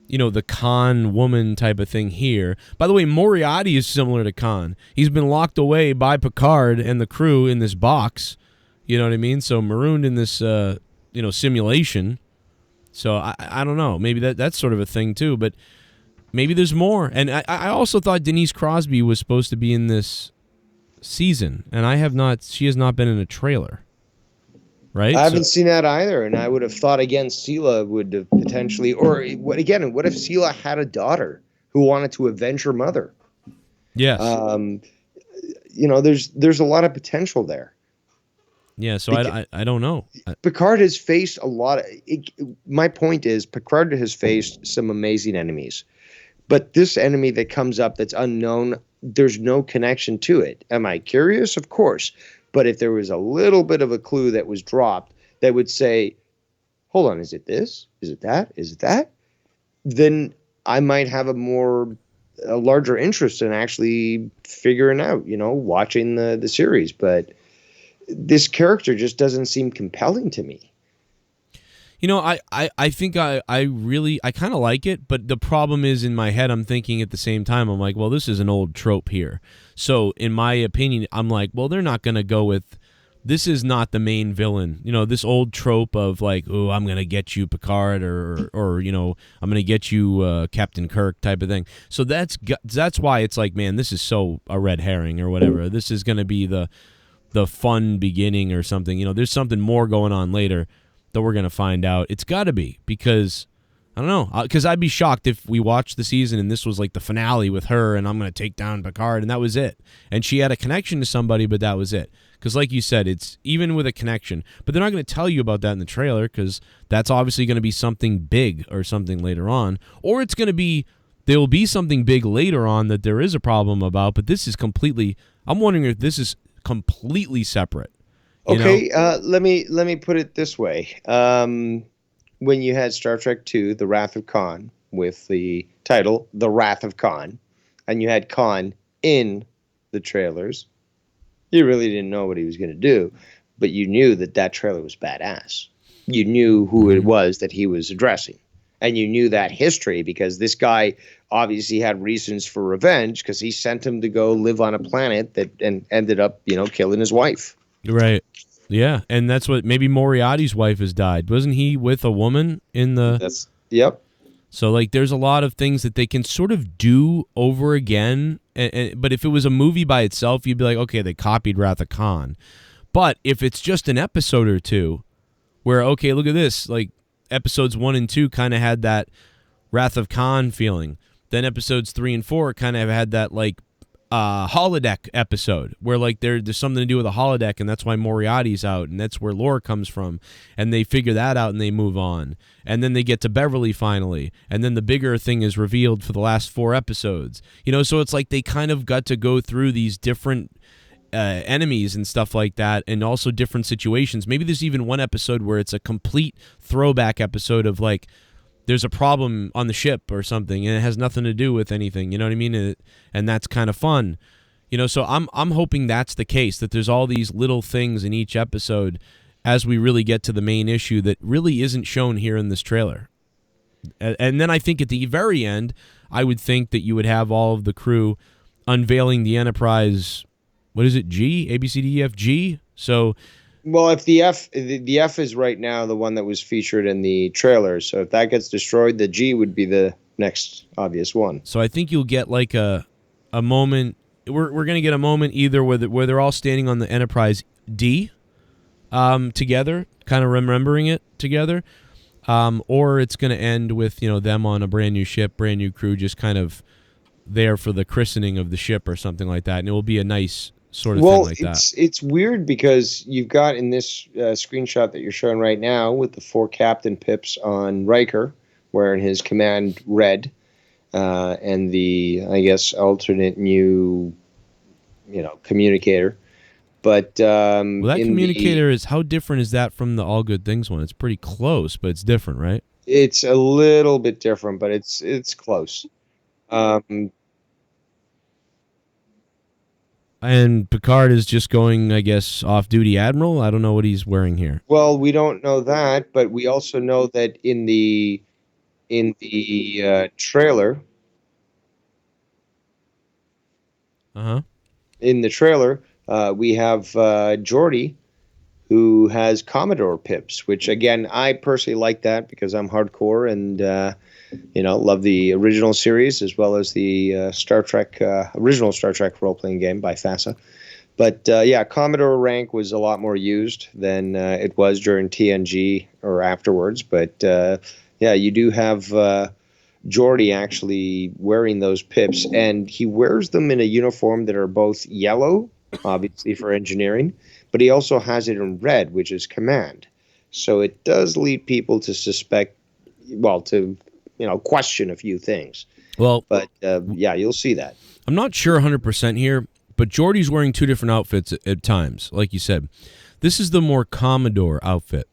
the Khan woman type of thing here. By the way, Moriarty is similar to Khan. He's been locked away by Picard and the crew in this box. You know what I mean? So marooned in this, simulation. So I don't know. Maybe that's sort of a thing too. But maybe there's more. And I also thought Denise Crosby was supposed to be in this season, and she has not been in a trailer. Right? I haven't seen that either, and I would have thought again Sela would have potentially, or what if Sela had a daughter who wanted to avenge her mother? Yes. There's a lot of potential there. Yeah, so I don't know. Picard has faced a lot of. My point is, Picard has faced some amazing enemies, but this enemy that comes up that's unknown, there's no connection to it. Am I curious? Of course. But if there was a little bit of a clue that was dropped that would say, hold on, is it this? Is it that? Is it that? Then I might have a larger interest in actually figuring out, watching the series. But this character just doesn't seem compelling to me. I think I kind of like it, but the problem is in my head I'm thinking at the same time, I'm like, well, this is an old trope here. So in my opinion, I'm like, well, they're not going to go with, this is not the main villain. This old trope of like, oh, I'm going to get you Picard or I'm going to get you Captain Kirk type of thing. So that's why it's like, man, this is so a red herring or whatever. This is going to be the fun beginning or something. There's something more going on later that we're going to find out. It's got to be, because I don't know, because I'd be shocked if we watched the season and this was like the finale with her and I'm going to take down Picard and that was it. And she had a connection to somebody, but that was it. Because like you said, it's even with a connection, but they're not going to tell you about that in the trailer because that's obviously going to be something big or something later on. Or it's going to be, there will be something big later on that there is a problem about, but this is completely, I'm wondering if this is completely separate. Okay, let me put it this way. When you had Star Trek II, The Wrath of Khan, with the title The Wrath of Khan, and you had Khan in the trailers, you really didn't know what he was going to do, but you knew that trailer was badass. You knew who it was that he was addressing, and you knew that history because this guy obviously had reasons for revenge because he sent him to go live on a planet and ended up, killing his wife. Right. Yeah, and that's what, maybe Moriarty's wife has died. Wasn't he with a woman in the... Yep. So, like, there's a lot of things that they can sort of do over again, but if it was a movie by itself, you'd be like, okay, they copied Wrath of Khan. But if it's just an episode or two, where, okay, look at this, like, episodes 1 and 2 kind of had that Wrath of Khan feeling. Then episodes 3 and 4 kind of had that, like, holodeck episode where like there's something to do with a holodeck and that's why Moriarty's out and that's where Lore comes from and they figure that out and they move on and then they get to Beverly finally and then the bigger thing is revealed for the last 4 episodes, so it's like they kind of got to go through these different enemies and stuff like that and also different situations. Maybe there's even one episode where it's a complete throwback episode of like there's a problem on the ship or something and it has nothing to do with anything, you know what I mean? And that's kind of fun. So I'm hoping that's the case, that there's all these little things in each episode as we really get to the main issue that really isn't shown here in this trailer. And then I think at the very end, I would think that you would have all of the crew unveiling the Enterprise, what is it, G? A, B, C, D, E, F, G? So... Well, if the F is right now the one that was featured in the trailer, so if that gets destroyed, the G would be the next obvious one. So I think you'll get like a moment. We're going to get a moment either where they're all standing on the Enterprise D together, kind of remembering it together, or it's going to end with them on a brand new ship, brand new crew, just kind of there for the christening of the ship or something like that, and it will be a nice sort of thing like that. It's weird because you've got in this screenshot that you're showing right now with the 4 Captain Pips on Riker wearing his command red and the, I guess, alternate new, communicator. But that communicator is, how different is that from the All Good Things one? It's pretty close, but it's different, right? It's a little bit different, but it's close. And Picard is just going, I guess, off-duty admiral? I don't know what he's wearing here. Well, we don't know that, but we also know that in the in the trailer, Uh-huh. we have Geordi, who has Commodore pips, which again I personally like that because I'm hardcore and love the original series as well as the Star Trek original Star Trek role playing game by FASA. But Commodore rank was a lot more used than it was during TNG or afterwards. But you do have Geordi actually wearing those pips, and he wears them in a uniform that are both yellow, obviously for engineering, but he also has it in red, which is command. So it does lead people to suspect, to question a few things. Well, But you'll see that. I'm not sure 100% here, but Geordi's wearing two different outfits at times, like you said. This is the more Commodore outfit,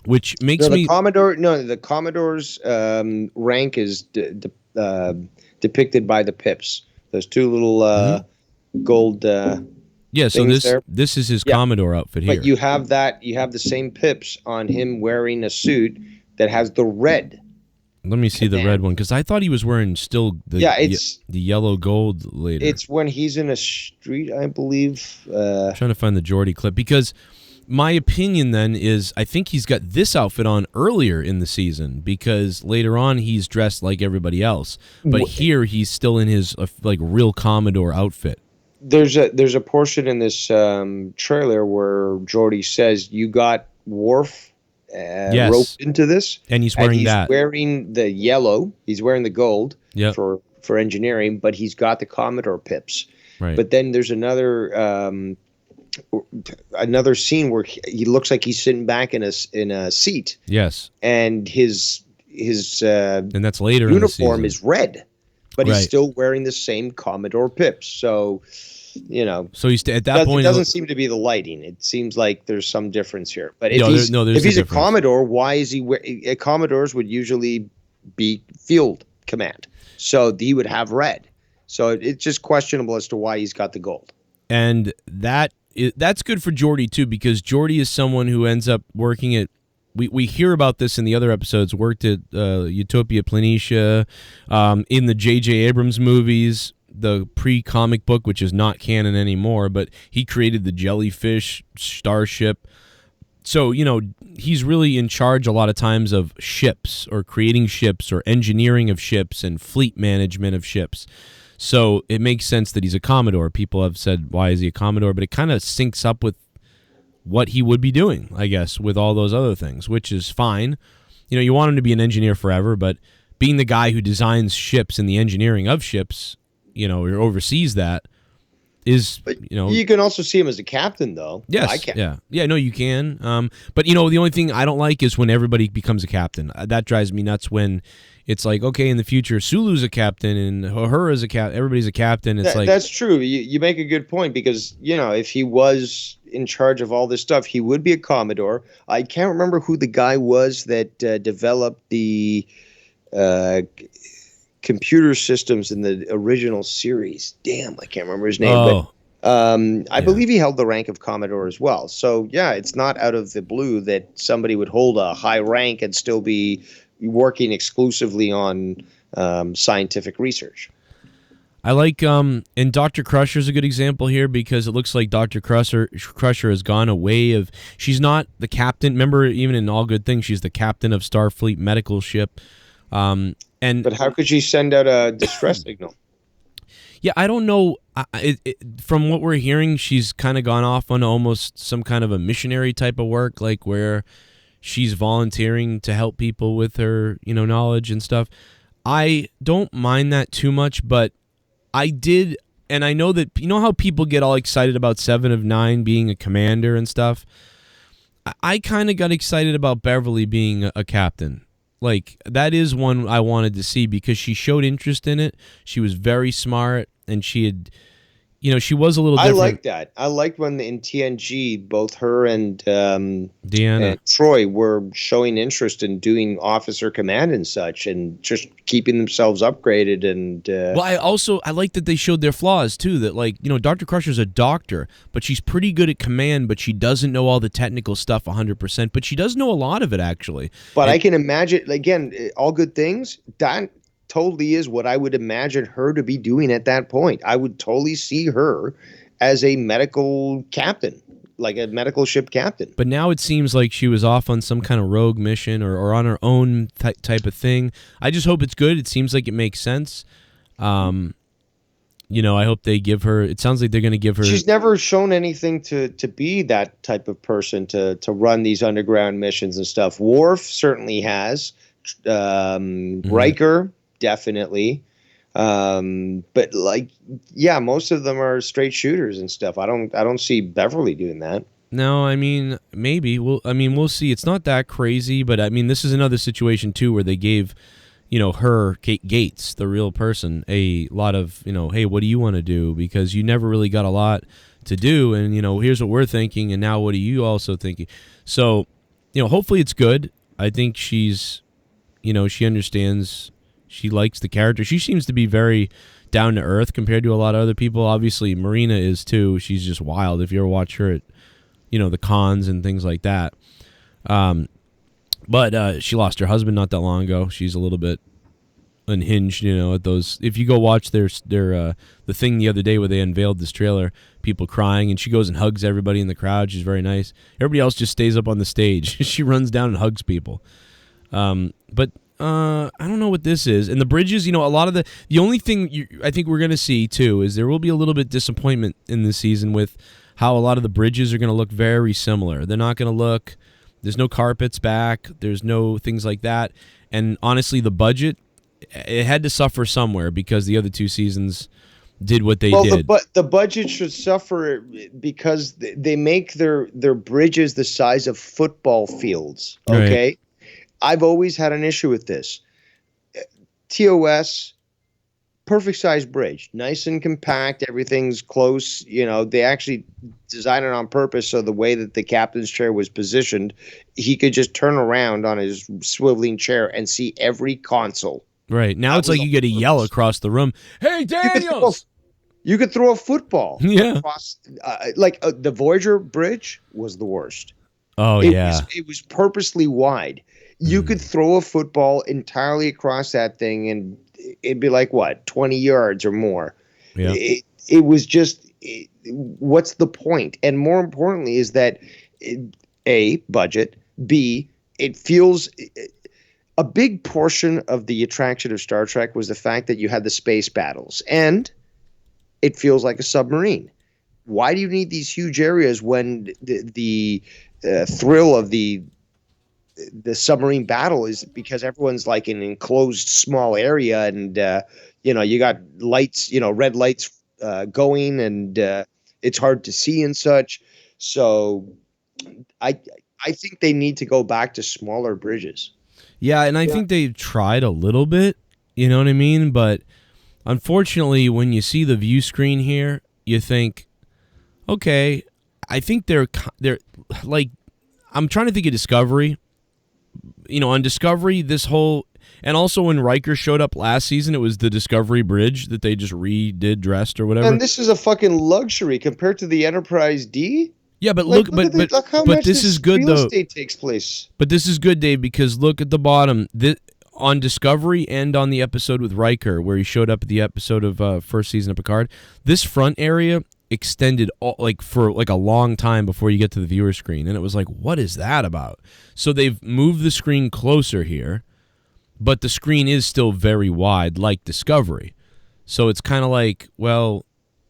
which makes me... The Commodore's rank is depicted by the pips. Those two little gold Yeah, so things there. this is his Commodore outfit here. But you have the same pips on him wearing a suit that has the red. Let me see the red one, because I thought he was wearing still the yellow gold later. It's when he's in a street, I believe. I'm trying to find the Geordi clip, because my opinion then is I think he's got this outfit on earlier in the season, because later on he's dressed like everybody else. But here he's still in his real Commodore outfit. There's a portion in this trailer where Geordi says, "You got Worf roped into this," and he's wearing that. Wearing the yellow. He's wearing the gold for engineering, but he's got the Commodore pips. Right. But then there's another scene where he looks like he's sitting back in a seat. Yes. And his and that's later uniform in the is red, but he's still wearing the same Commodore pips. So, so he's at that point. It doesn't seem to be the lighting. It seems like there's some difference here. But if there's he's a Commodore, why is he? Commodores would usually be field command, so he would have red. So it's just questionable as to why he's got the gold. And that's good for Geordi too, because Geordi is someone who ends up working at. We hear about this in the other episodes. Worked at Utopia Planitia, in the J.J. Abrams movies, the pre-comic book, which is not canon anymore, but he created the jellyfish starship. So, he's really in charge a lot of times of ships or creating ships or engineering of ships and fleet management of ships. So it makes sense that he's a Commodore. People have said, why is he a Commodore? But it kind of syncs up with what he would be doing, I guess, with all those other things, which is fine. You want him to be an engineer forever, but being the guy who designs ships and the engineering of ships, or oversees that, is, You can also see him as a captain, though. Yes. I can. Yeah, no, you can. But, the only thing I don't like is when everybody becomes a captain. That drives me nuts when it's like, okay, in the future, Sulu's a captain and her is a captain. Everybody's a captain. It's that's true. You make a good point because, if he was in charge of all this stuff, he would be a Commodore. I can't remember who the guy was that developed the computer systems in the original series. Damn, I can't remember his name. Oh. But I believe he held the rank of Commodore as well. So, it's not out of the blue that somebody would hold a high rank and still be working exclusively on scientific research. I like, and Dr. Crusher's a good example here because it looks like Dr. Crusher has gone away of, she's not the captain. Remember, even in All Good Things, she's the captain of Starfleet medical ship. But how could she send out a distress signal? Yeah, I don't know. From what we're hearing, she's kind of gone off on almost some kind of a missionary type of work, like where she's volunteering to help people with her, knowledge and stuff. I don't mind that too much, but I did, and I know that, how people get all excited about 7 of 9 being a commander and stuff? I kind of got excited about Beverly being a captain. Like, that is one I wanted to see because she showed interest in it. She was very smart, and she had, she was a little I different. like that. I liked when in TNG, both her and Deanna. and Troy were showing interest in doing officer command and such, and just keeping themselves upgraded. And Well, I like that they showed their flaws too. That Dr. Crusher's a doctor, but she's pretty good at command, but she doesn't know all the technical stuff 100%. But she does know a lot of it actually. But I can imagine, again, all good things. That totally is what I would imagine her to be doing at that point. I would totally see her as a medical captain, like a medical ship captain. But now it seems like she was off on some kind of rogue mission or on her own type of thing. I just hope it's good. It seems like it makes sense. I hope they give her. It sounds like they're going to give her. She's never shown anything to be that type of person to run these underground missions and stuff. Worf certainly has. Riker definitely. But most of them are straight shooters and stuff. I don't see Beverly doing that. No, I mean, maybe. We'll see. It's not that crazy, but I mean, this is another situation too where they gave, her, Kate Gates, the real person, a lot of, hey, what do you want to do? Because you never really got a lot to do, and here's what we're thinking, and now what are you also thinking? So, hopefully it's good. I think she's, she understands. She likes the character. She seems to be very down to earth compared to a lot of other people. Obviously, Marina is too. She's just wild. If you ever watch her at, the cons and things like that. But she lost her husband not that long ago. She's a little bit unhinged, at those. If you go watch their the thing the other day where they unveiled this trailer, people crying, and she goes and hugs everybody in the crowd. She's very nice. Everybody else just stays up on the stage. She runs down and hugs people. But I don't know what this is. And the bridges, a lot of the only thing I think we're going to see too is there will be a little bit disappointment in this season with how a lot of the bridges are going to look very similar. They're not going to look, there's no carpets back, there's no things like that. And honestly, the budget, it had to suffer somewhere because the other two seasons did what they did. The budget should suffer because they make their bridges the size of football fields, okay? Right. I've always had an issue with this. TOS, perfect size bridge, nice and compact, everything's close. They actually designed it on purpose so the way that the captain's chair was positioned, he could just turn around on his swiveling chair and see every console. Right. Now it's like you got to yell across the room, "Hey, Daniels!" You could throw a football. Yeah. Across, the Voyager bridge was the worst. Oh, it was purposely wide. You could throw a football entirely across that thing, and it'd be like, 20 yards or more. Yeah. It was just, what's the point? And more importantly is that, A, budget, B, it feels, a big portion of the attraction of Star Trek was the fact that you had the space battles, and it feels like a submarine. Why do you need these huge areas when the thrill of the submarine battle is because everyone's like in an enclosed small area, and you got lights, red lights going, and it's hard to see and such. So I think they need to go back to smaller bridges. Yeah, and I think they've tried a little bit, you know what I mean? But unfortunately, when you see the view screen here, you think, okay, I think they're like, I'm trying to think of Discovery. On Discovery, this whole, and also when Riker showed up last season, it was the Discovery Bridge that they just redid, dressed or whatever. And this is a fucking luxury compared to the Enterprise D. Yeah, but look how much this is good though. Real estate takes place. But this is good, Dave, because look at the bottom. On Discovery and on the episode with Riker, where he showed up at the episode of first season of Picard, this front area extended for a long time before you get to the viewer screen, and it was like, what is that about? So they've moved the screen closer here, but the screen is still very wide like Discovery. So it's kind of like, well,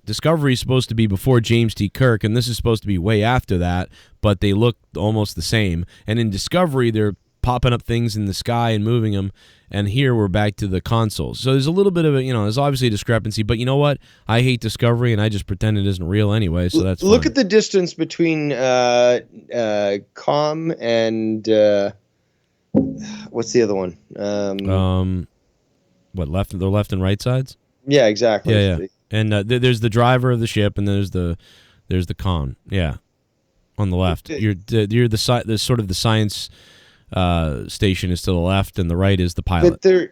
Discovery is supposed to be before James T. Kirk, and this is supposed to be way after that, but they look almost the same. And in Discovery, they're popping up things in the sky and moving them, and here we're back to the consoles. So there's a little bit of there's obviously a discrepancy, but you know what? I hate Discovery, and I just pretend it isn't real anyway, so that's Look fine. at the distance between Com and what's the other one? What, the left and right sides? Yeah, exactly. Yeah. And there's the driver of the ship, and there's the con. Yeah, on the left. You're the sort of the science station is to the left, and the right is the pilot. But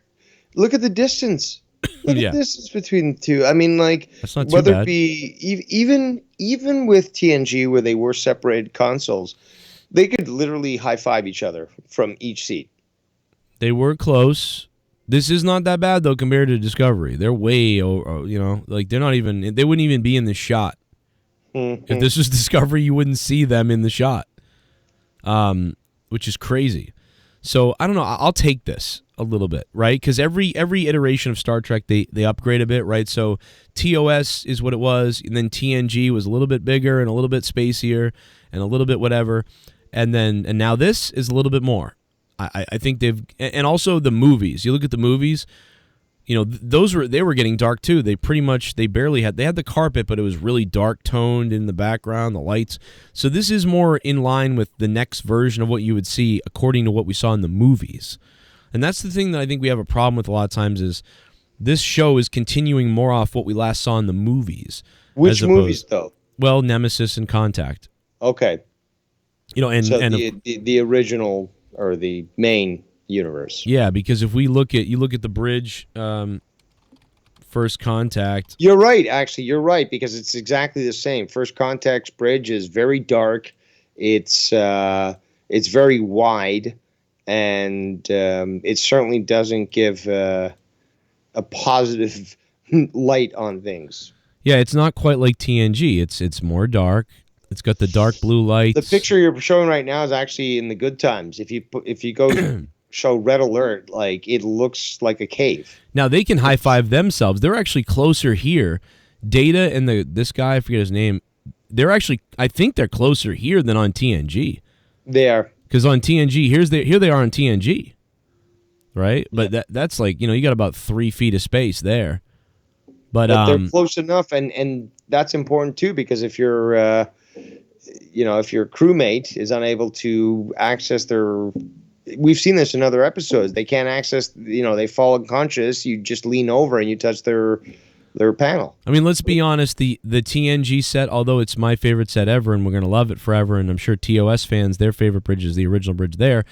look at the distance. Look at the distance between the two. I mean, like, that's not too whether bad. it be even with TNG where they were separated consoles, they could literally high five each other from each seat. They were close. This is not that bad though compared to Discovery. They're way over. Like they're not even. They wouldn't even be in the shot. Mm-hmm. If this was Discovery, you wouldn't see them in the shot. Which is crazy. So I don't know. I'll take this a little bit, right? Because every iteration of Star Trek, they upgrade a bit, right? So TOS is what it was, and then TNG was a little bit bigger and a little bit spacier and a little bit whatever, and now this is a little bit more. I think and also the movies. You look at the movies, they were getting dark too. They barely had the carpet, but it was really dark toned in the background, the lights. So this is more in line with the next version of what you would see according to what we saw in the movies. And that's the thing that I think we have a problem with a lot of times is this show is continuing more off what we last saw in the movies. Which movies though? Well, Nemesis and Contact. Okay. And the original or the main universe. Yeah, because if you look at the bridge, First Contact. You're right. Actually, you're right because it's exactly the same. First Contact's bridge is very dark. It's very wide, and it certainly doesn't give a positive light on things. Yeah, it's not quite like TNG. It's more dark. It's got the dark blue lights. The picture you're showing right now is actually in the good times. If you go show Red Alert, like it looks like a cave. Now they can high five themselves. They're actually closer here. Data and this guy, I forget his name. I think they're closer here than on TNG. They are. Because on TNG, here they are on TNG, right? But that's like you got about 3 feet of space there. But they're close enough, and that's important too because if your if your crewmate is unable to access their, we've seen this in other episodes. They can't access. They fall unconscious. You just lean over and you touch their panel. I mean, let's be honest. The TNG set, although it's my favorite set ever, and we're gonna love it forever, and I'm sure TOS fans, their favorite bridge is the original bridge there.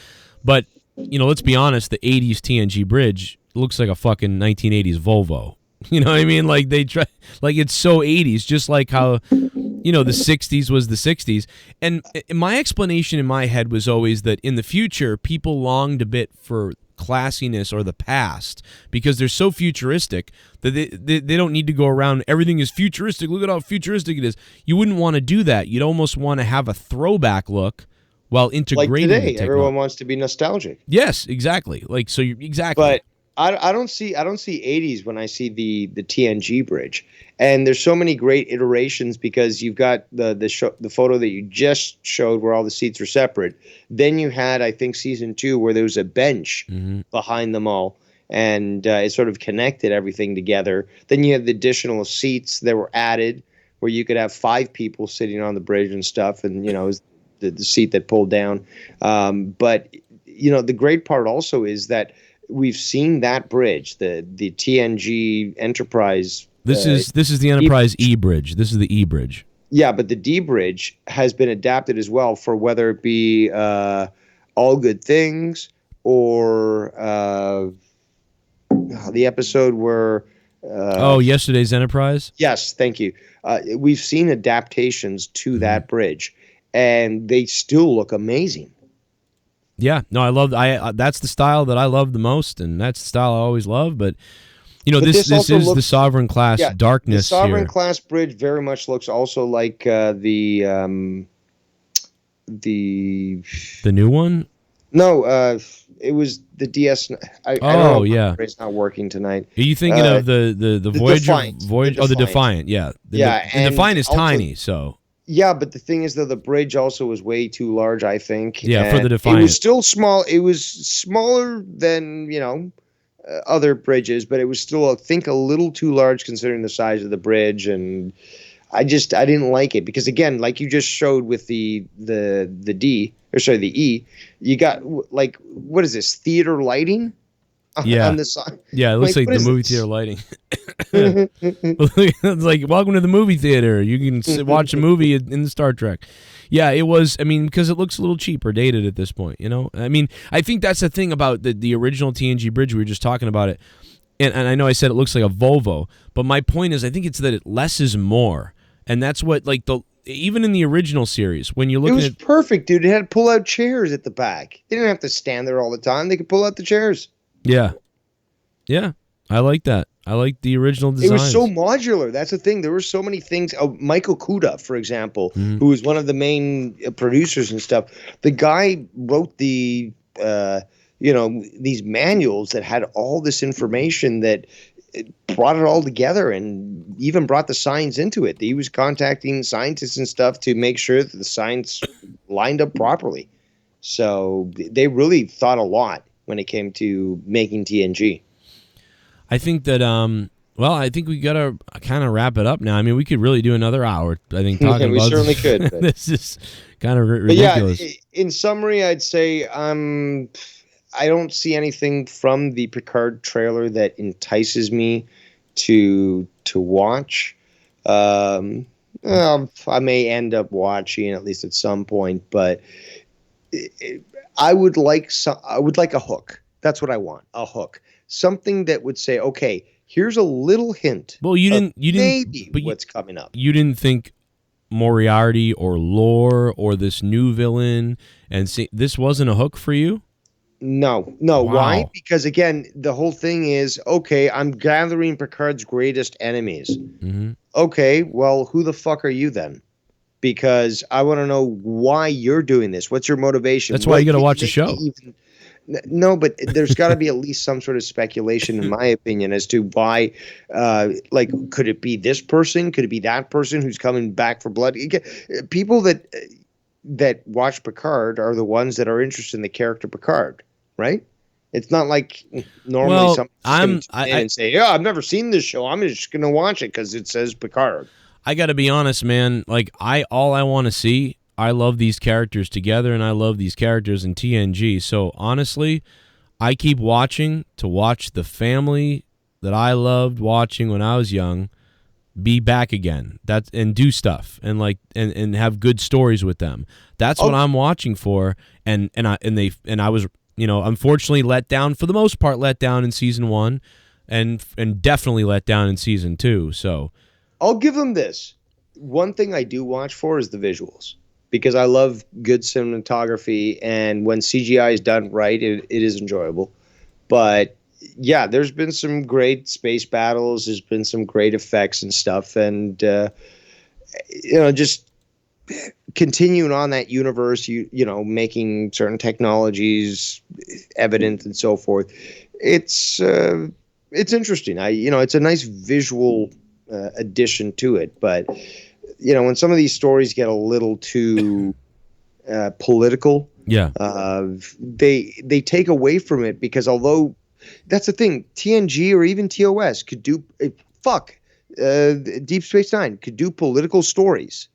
But let's be honest. The '80s TNG bridge looks like a fucking 1980s Volvo. You know what I mean? Like they try, like it's so 80s, just like how the 60s was the 60s. And my explanation in my head was always that in the future, people longed a bit for classiness or the past because they're so futuristic that they don't need to go around. Everything is futuristic. Look at how futuristic it is. You wouldn't want to do that. You'd almost want to have a throwback look while integrating like today, the everyone wants to be nostalgic. Yes, exactly. Like so, exactly. But I don't see 80s when I see the TNG bridge, and there's so many great iterations because you've got the photo that you just showed where all the seats are separate. Then you had I think season 2 where there was a bench behind them all, and it sort of connected everything together. Then you had the additional seats that were added where you could have 5 people sitting on the bridge and stuff, and it was the seat that pulled down. But the great part also is that we've seen that bridge, the TNG Enterprise. This is the Enterprise E bridge. This is the E bridge. Yeah, but the D bridge has been adapted as well for whether it be All Good Things or the episode where. Yesterday's Enterprise. Yes, thank you. We've seen adaptations to that bridge, and they still look amazing. Yeah, no, I love. That's the style that I love the most, and that's the style I always love. But this is the Sovereign class darkness. The Sovereign here. class bridge very much looks also like the new one. No, it was the DS. I don't know. Yeah, it's not working tonight. Are you thinking of the Voyager? The Defiant. Yeah, the Defiant is also tiny, so. Yeah, but the thing is, though, the bridge also was way too large, I think. Yeah, for the Defiant. It was still small. It was smaller than, other bridges, but it was still, I think, a little too large considering the size of the bridge. And I didn't like it because, again, like you just showed with the E, you got, like, what is this, theater lighting? Yeah. On the side? Yeah, it looks like the movie this? theater lighting. It's like, welcome to the movie theater. You can watch a movie in Star Trek. Yeah, it was. I mean, because it looks a little cheap or dated at this point. You know, I mean, I think that's the thing about the original TNG bridge. We were just talking about it, and I know I said it looks like a Volvo, but my point is, I think it's that less is more, and that's what like even in the original series when you look It at was it, perfect, dude. It had pull-out chairs at the back. They didn't have to stand there all the time. They could pull out the chairs. yeah, I like that. I like the original design. It was so modular. That's the thing. There were so many things. Oh, Michael Kuda, for example, who was one of the main producers and stuff. The guy wrote these manuals that had all this information that brought it all together and even brought the science into it. He was contacting scientists and stuff to make sure that the science lined up properly. So they really thought a lot when it came to making TNG. I think that I think we gotta kind of wrap it up now. I mean, we could really do another hour. I think talking we about certainly could. But. This is kind of ridiculous. Yeah, in summary, I'd say I don't see anything from the Picard trailer that entices me to watch. I may end up watching at least at some point, but I would like a hook. That's what I want, a hook. Something that would say, okay, here's a little hint. Well, you didn't maybe but what's coming up. You didn't think Moriarty or Lore or this new villain, and see, this wasn't a hook for you? No. Wow. Why? Because again, the whole thing is, okay, I'm gathering Picard's greatest enemies. Mm-hmm. Okay, well, who the fuck are you then? Because I want to know why you're doing this. What's your motivation? That's why you got to watch the show. No, but there's got to be at least some sort of speculation, in my opinion, as to why. Could it be this person? Could it be that person who's coming back for blood? People that watch Picard are the ones that are interested in the character Picard, right? It's not like normally someone's going to say, "Yeah, I've never seen this show. I'm just going to watch it because it says Picard." I got to be honest, man. Like all I want to see. I love these characters together, and I love these characters in TNG. So honestly, I keep watching to watch the family that I loved watching when I was young be back again. And do stuff and and have good stories with them. That's what I'm watching for. And I was unfortunately let down for the most part. Let down in season 1, and definitely let down in season 2. So I'll give them this. One thing I do watch for is the visuals. Because I love good cinematography, and when CGI is done right, it is enjoyable. But yeah, there's been some great space battles. There's been some great effects and stuff, and just continuing on that universe. Making certain technologies evident and so forth. It's interesting. It's a nice visual addition to it, but. When some of these stories get a little too political, they take away from it, because although that's the thing, TNG or even TOS could do Deep Space Nine could do political stories,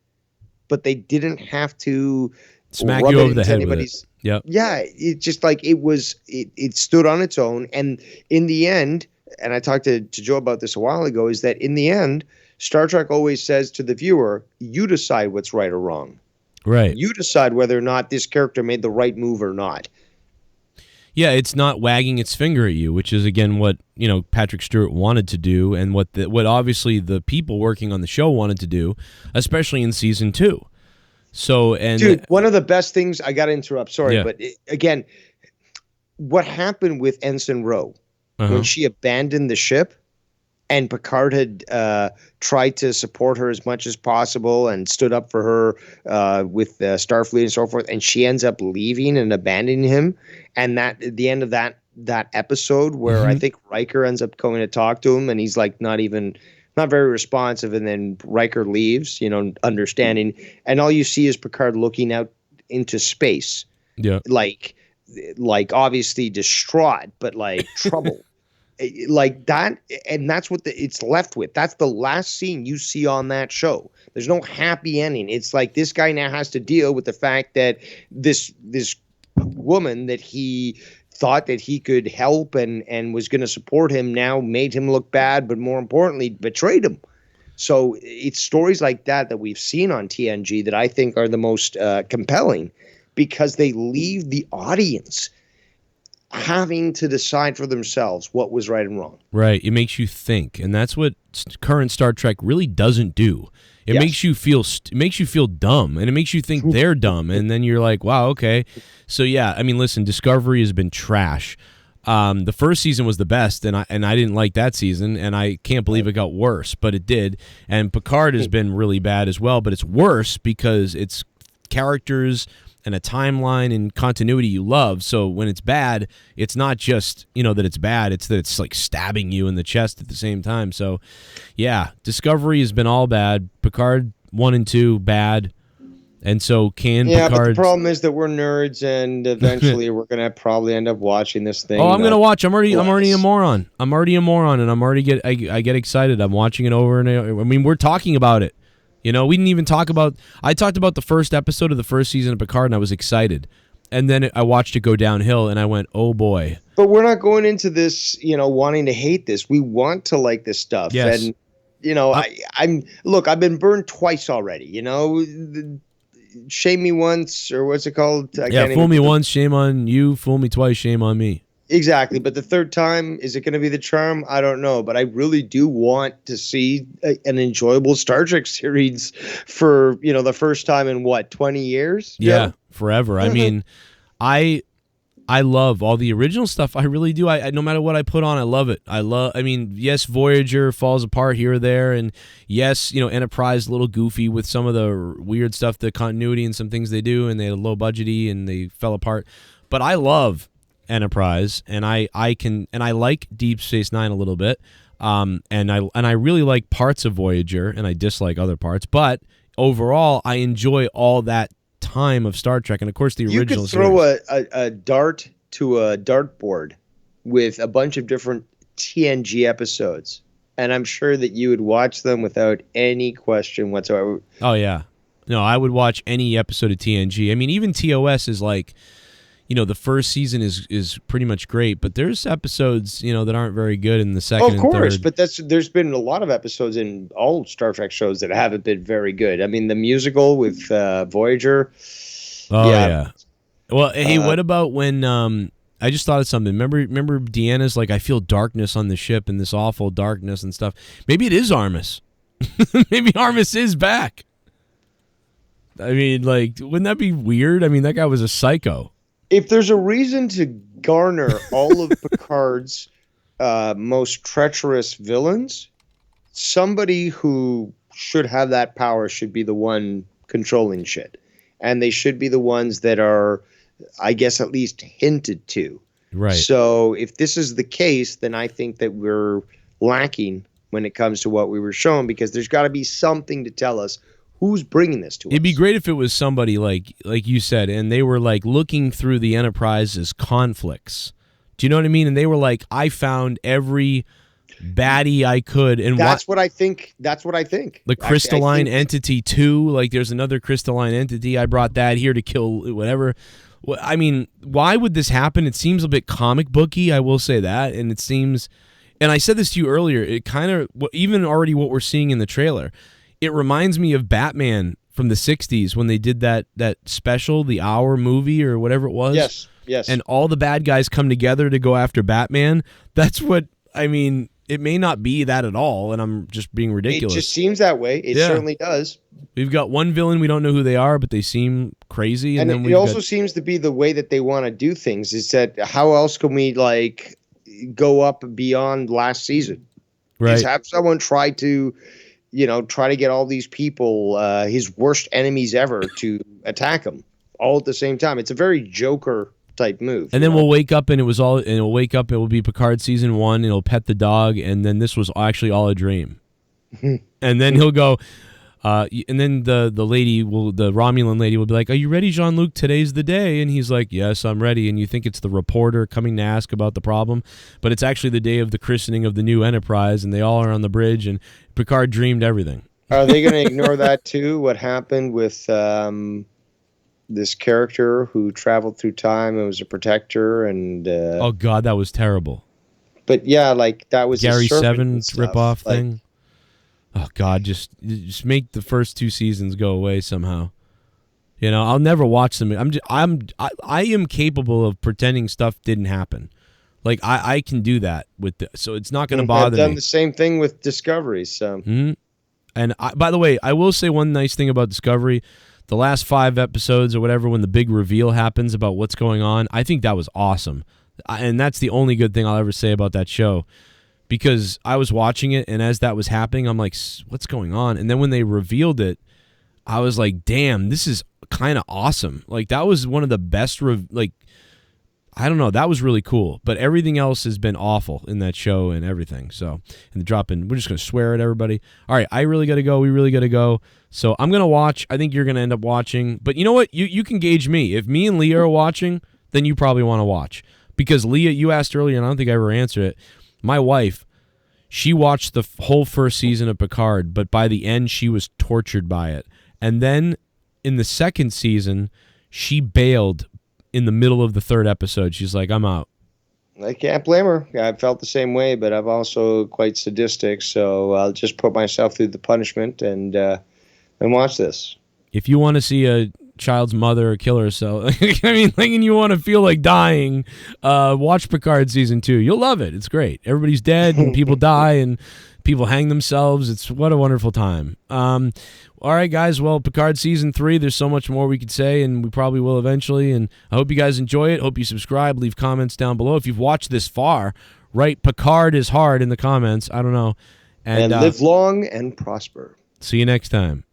but they didn't have to smack you over the head with it. Yep. Yeah, it's just like it stood on its own, and in the end, and I talked to Joe about this a while ago, is that in the end, Star Trek always says to the viewer, you decide what's right or wrong. Right. You decide whether or not this character made the right move or not. Yeah, it's not wagging its finger at you, which is, again, what Patrick Stewart wanted to do, and what obviously the people working on the show wanted to do, especially in season 2. So, dude, one of the best things, I got to interrupt, sorry, but again, what happened with Ensign Ro when she abandoned the ship? And Picard had tried to support her as much as possible and stood up for her with Starfleet and so forth. And she ends up leaving and abandoning him. And that at the end of that episode, where I think Riker ends up going to talk to him, and he's like not very responsive. And then Riker leaves, understanding. And all you see is Picard looking out into space, like obviously distraught, but like troubled. Like that, and that's what it's left with. That's the last scene you see on that show. There's no happy ending. It's like this guy now has to deal with the fact that this woman that he thought that he could help and was going to support him now made him look bad, but more importantly, betrayed him. So it's stories like that we've seen on TNG that I think are the most compelling, because they leave the audience having to decide for themselves what was right and wrong. Right. It makes you think, and that's what current Star Trek really doesn't do. It Yes. makes you feel dumb, and it makes you think they're dumb, and then you're like, wow, okay. So yeah, I mean, listen, Discovery has been trash. The first season was the best, and I didn't like that season, and I can't believe it got worse, but it did. And Picard has been really bad as well, but it's worse because it's characters and a timeline and continuity you love. So when it's bad, it's not just, that it's bad, it's that it's like stabbing you in the chest at the same time. So yeah, Discovery has been all bad. Picard 1 and 2 bad. And so But Picard. the problem is that we're nerds, and eventually we're gonna probably end up watching this thing. I'm gonna watch. I'm already a moron. And I get excited. I'm watching it over and over. I mean, we're talking about it. We didn't even talk about. I talked about the first episode of the first season of Picard, and I was excited. And then I watched it go downhill, and I went, "Oh boy!" But we're not going into this, wanting to hate this. We want to like this stuff, Yes. and I've been burned twice already. Shame me once, or what's it called? Fool me once, shame on you. Fool me twice, shame on me. Exactly, but the third time, is it going to be the charm? I don't know, but I really do want to see an enjoyable Star Trek series for the first time in 20 years? Yeah, forever. I mean, I love all the original stuff. I really do. I no matter what I put on, I love it. Yes, Voyager falls apart here or there, and yes, Enterprise a little goofy with some of the weird stuff, the continuity and some things they do, and they had low budgety and they fell apart. But I love Enterprise, and I like Deep Space Nine a little bit, and I really like parts of Voyager, and I dislike other parts. But overall, I enjoy all that time of Star Trek, and of course the original. You could throw a dart to a dartboard with a bunch of different TNG episodes, and I'm sure that you would watch them without any question whatsoever. Oh yeah, no, I would watch any episode of TNG. I mean, even TOS is like, the first season is pretty much great, but there's episodes that aren't very good in the second. Of course, and third. but there's been a lot of episodes in all Star Trek shows that haven't been very good. I mean, the musical with Voyager. Oh yeah. Well, hey, what about when I just thought of something. Remember Deanna's like, I feel darkness on the ship and this awful darkness and stuff. Maybe it is Armus. Maybe Armus is back. I mean, like, wouldn't that be weird? I mean, that guy was a psycho. If there's a reason to garner all of Picard's most treacherous villains, somebody who should have that power should be the one controlling shit. And they should be the ones that are, I guess, at least hinted to. Right. So if this is the case, then I think that we're lacking when it comes to what we were shown, because there's got to be something to tell us who's bringing this to us. It'd be great if it was somebody like you said, and they were like looking through the Enterprise's conflicts. Do you know what I mean? And they were like, I found every baddie I could, and that's what I think. The crystalline entity too. Like, there's another crystalline entity. I brought that here to kill whatever. Well, I mean, why would this happen? It seems a bit comic booky, I will say that, and it seems. And I said this to you earlier. It kind of, even already what we're seeing in the trailer, it reminds me of Batman from the '60s when they did that special, the Hour movie or whatever it was. Yes. And all the bad guys come together to go after Batman. That's what I mean. It may not be that at all, and I'm just being ridiculous. It just seems that way. It certainly does. We've got one villain, we don't know who they are, but they seem crazy. And then it also seems to be the way that they want to do things, is that how else can we go up beyond last season? Right. Just have someone try to get all these people, his worst enemies ever, to attack him all at the same time. It's a very Joker type move. And then we'll wake up and it will be Picard season 1, it'll pet the dog, and then this was actually all a dream. And then he'll go, and then the Romulan lady will be like, are you ready, Jean-Luc? Today's the day. And he's like, yes, I'm ready. And you think it's the reporter coming to ask about the problem, but it's actually the day of the christening of the new Enterprise, and they all are on the bridge, and Picard dreamed everything. Are they going to ignore that too? What happened with this character who traveled through time and was a protector, and Oh God, that was terrible. but yeah, like that was a Gary serpent Seven and stuff. rip-off Like, thing. Oh God, just make the first 2 seasons go away somehow. You know, I'll never watch them. I am capable of pretending stuff didn't happen. Like I can do that so it's not going to bother me. I've done the same thing with Discovery. So, And by the way, I will say one nice thing about Discovery: the last 5 episodes or whatever, when the big reveal happens about what's going on, I think that was awesome. And that's the only good thing I'll ever say about that show. Because I was watching it, and as that was happening, I'm like, what's going on? And then when they revealed it, I was like, damn, this is kind of awesome. Like, that was one of the best, I don't know, that was really cool. But everything else has been awful in that show and everything. So, and the drop-in, we're just going to swear at everybody. All right, I really got to go. We really got to go. So I'm going to watch. I think you're going to end up watching. But you know what? You can gauge me. If me and Leah are watching, then you probably want to watch. Because Leah, you asked earlier, and I don't think I ever answered it. My wife, she watched the whole first season of Picard, but by the end, she was tortured by it. And then in the second season, she bailed in the middle of the 3rd episode. She's like, I'm out. I can't blame her. I felt the same way, but I'm also quite sadistic, so I'll just put myself through the punishment and watch this. If you want to see a child's mother kill herself, I mean, like, and you want to feel like dying, watch Picard season 2. You'll love it. It's great. Everybody's dead and people die and people hang themselves. It's what a wonderful time. All right, guys. Well, Picard season 3, there's so much more we could say, and we probably will eventually. And I hope you guys enjoy it. Hope you subscribe. Leave comments down below. If you've watched this far, write Picard is hard in the comments. I don't know. And live long and prosper. See you next time.